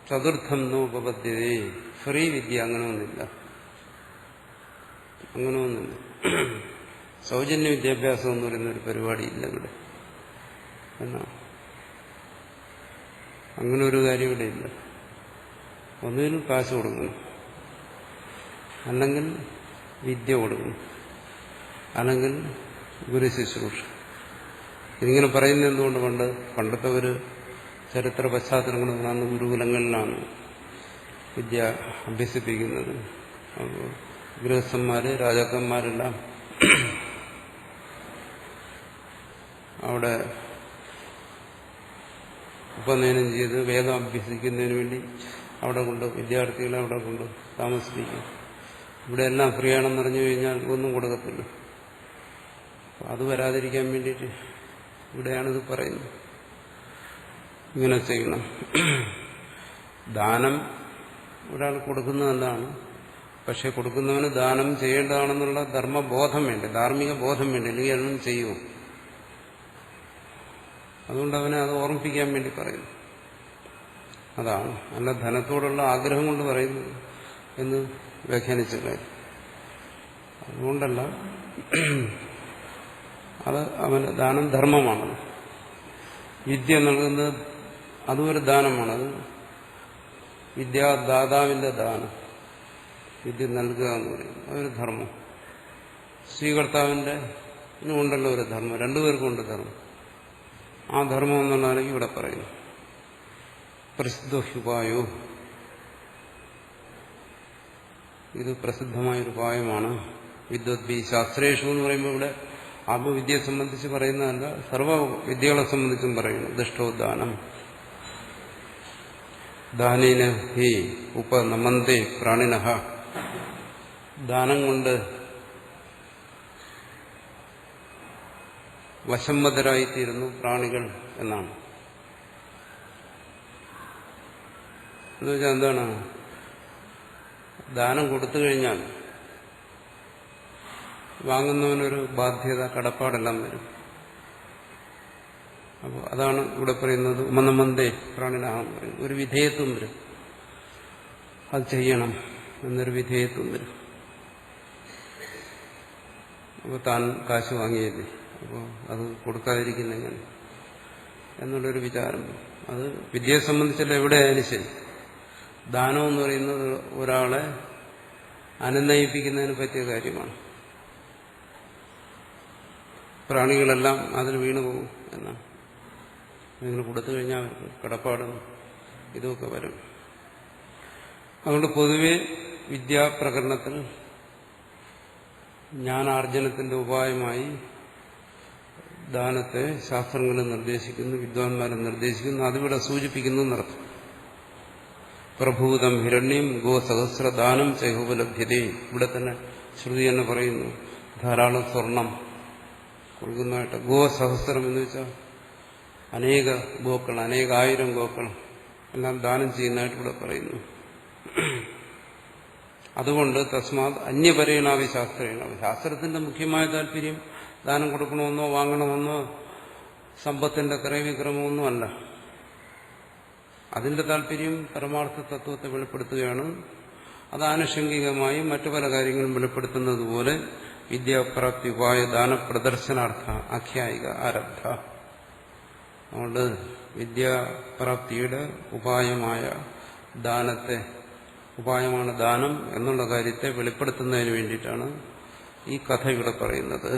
ചതുർത്ഥം നോപപദ്ധ്യതേ, ഫ്രീ വിദ്യ അങ്ങനെയൊന്നുമില്ല. സൗജന്യ വിദ്യാഭ്യാസം എന്ന് പറയുന്ന ഒരു പരിപാടിയില്ല ഇവിടെ. എന്നാ അങ്ങനെ ഒരു കാര്യം ഇവിടെ ഇല്ല. ഒന്നിനും കാശ് കൊടുക്കണം, അല്ലെങ്കിൽ വിദ്യ കൊടുക്കണം, അല്ലെങ്കിൽ ഗുരു ശുശ്രൂഷ. ഇതിങ്ങനെ പറയുന്നത് എന്തുകൊണ്ട്? പണ്ടത്തെ ഒരു ചരിത്ര പശ്ചാത്തലങ്ങൾ അന്ന് ഗുരുകുലങ്ങളിലാണ് വിദ്യ അഭ്യസിപ്പിക്കുന്നത്. അപ്പോൾ ഗൃഹസ്ഥന്മാര് രാജാക്കന്മാരെല്ലാം അവിടെ ഉപനയനം ചെയ്ത് വേദം അഭ്യസിക്കുന്നതിന് വേണ്ടി അവിടെ കൊണ്ട് വിദ്യാർത്ഥികളെ അവിടെ കൊണ്ട് താമസിപ്പിക്കും. ഇവിടെ എല്ലാം ഫ്രീ ആണെന്ന് പറഞ്ഞു കഴിഞ്ഞാൽ ഒന്നും കൊടുക്കത്തില്ല. അത് വരാതിരിക്കാൻ വേണ്ടിയിട്ട് ഇവിടെയാണിത് പറയുന്നത്. ഇങ്ങനെ ചെയ്യണം. ദാനം ഒരാൾ കൊടുക്കുന്നത് നല്ലതാണ്. പക്ഷെ കൊടുക്കുന്നവന് ദാനം ചെയ്യേണ്ടതാണെന്നുള്ള ധർമ്മബോധം വേണ്ടേ, ധാർമ്മിക ബോധം വേണ്ടേ, അല്ലെങ്കിൽ അതൊന്നും ചെയ്യുമോ? അതുകൊണ്ട് അവനെ അത് ഓർമ്മിപ്പിക്കാൻ വേണ്ടി പറയുന്നു. അതാണ്. അല്ല ധനത്തോടുള്ള ആഗ്രഹം കൊണ്ട് പറയുന്നു എന്ന് വ്യാഖ്യാനിച്ച കാര്യം. അതുകൊണ്ടല്ല, അത് അവന് ദാനം ധർമ്മമാണ്. വിദ്യ നൽകുന്നത് അതും ഒരു ദാനമാണ്. അത് വിദ്യാദാതാവിന്റെ ദാനം. വിദ്യ നൽകുക എന്ന് പറയുന്നത് അതൊരു ധർമ്മം. സ്വീകർത്താവിന്റെ ഉണ്ടല്ലോ ഒരു ധർമ്മം. രണ്ടുപേർക്കും ഉണ്ട് ധർമ്മം. ആ ധർമ്മം എന്നുള്ളതാണ് ഇവിടെ പറയുന്നത്. പ്രസിദ്ധോപായോ, ഇത് പ്രസിദ്ധമായൊരു ഉപായമാണ്. വിദ്വദ്ഭി ശാസ്ത്രേഷു എന്ന് പറയുമ്പോൾ ഇവിടെ ആത്മവിദ്യയെ സംബന്ധിച്ച് പറയുന്നതല്ല, സർവ വിദ്യകളെ സംബന്ധിച്ചും പറയുന്നു. ദുഷ്ടോദാനം ദാനേന ഹി ഉപനമന്തേ പ്രാണിനഃ, ദാനം കൊണ്ട് വശംവദരായിത്തീരുന്നു പ്രാണികൾ എന്നാണ്. എന്നുവെച്ചാൽ എന്താണ്? ദാനം കൊടുത്തു കഴിഞ്ഞാൽ വാങ്ങുന്നവനൊരു ബാധ്യത, കടപ്പാടെല്ലാം വരും. അപ്പോൾ അതാണ് ഇവിടെ പറയുന്നത് ഉപനമന്തേ പ്രാണിനഃ പറയുന്നത്. ഒരു വിധേയത്വം വരും, അത് ചെയ്യണം എന്നൊരു വിധേയത്വം വരും. അപ്പോൾ താൻ കാശ് വാങ്ങിയല്ലേ, അപ്പോൾ അത് കൊടുക്കാതിരിക്കുന്നെങ്ങനെ എന്നുള്ളൊരു വിചാരം. അത് വിദ്യയെ സംബന്ധിച്ചല്ല എവിടെയായാലും ശരി. ദാനം എന്ന് പറയുന്നത് ഒരാളെ അനുനയിപ്പിക്കുന്നതിന് പറ്റിയ കാര്യമാണ്. പ്രാണികളെല്ലാം അതിൽ വീണുപോകും എന്നാണ്. നിങ്ങൾ കൊടുത്തു കഴിഞ്ഞാൽ അവർക്ക് കടപ്പാടും ഇതൊക്കെ വരും. അതുകൊണ്ട് പൊതുവെ വിദ്യാപ്രകരണത്തിൽ ജ്ഞാനാർജനത്തിന്റെ ഉപായമായി ദാനത്തെ ശാസ്ത്രങ്ങൾ നിർദ്ദേശിക്കുന്നു, വിദ്വാൻമാരെ നിർദ്ദേശിക്കുന്നു. അതിവിടെ സൂചിപ്പിക്കുന്നു എന്നർത്ഥം. പ്രഭൂതം ഹിരണ്യം ഗോസഹസ്രദാനം ചൈഹോപലഭ്യതേ. ഇവിടെ തന്നെ ശ്രുതി തന്നെ പറയുന്നു ധാരാളം സ്വർണം കൊടുക്കുന്നതായിട്ട്. ഗോസഹസ്രം എന്ന് വെച്ചാൽ അനേക ഗോക്കൾ, അനേകായിരം ഗോക്കൾ എല്ലാം ദാനം ചെയ്യുന്നതായിട്ട് ഇവിടെ പറയുന്നു. അതുകൊണ്ട് തസ്മാത് അന്യപരേണാവി ശാസ്ത്രേണ, ശാസ്ത്രത്തിന്റെ മുഖ്യമായ താല്പര്യം ദാനം കൊടുക്കണമെന്നോ വാങ്ങണമെന്നോ സമ്പത്തിന്റെ ക്രയവിക്രമമൊന്നും അല്ല. അതിന്റെ താല്പര്യം പരമാർത്ഥ തത്വത്തെ വെളിപ്പെടുത്തുകയാണ്. അത് ആനുഷംഗികമായി മറ്റു പല കാര്യങ്ങളും വെളിപ്പെടുത്തുന്നത് പോലെ വിദ്യാപ്രാപ്തി ഉപായ ദാനപ്രദർശനാർത്ഥ ആഖ്യായിക ആരബ്ധ. അതുകൊണ്ട് വിദ്യാപ്രാപ്തിയുടെ ഉപായമായ ദാനത്തെ, ഉപായമാണ് ദാനം എന്നുള്ള കാര്യത്തെ വെളിപ്പെടുത്തുന്നതിന് വേണ്ടിയിട്ടാണ് ഈ കഥ ഇവിടെ പറയുന്നത്.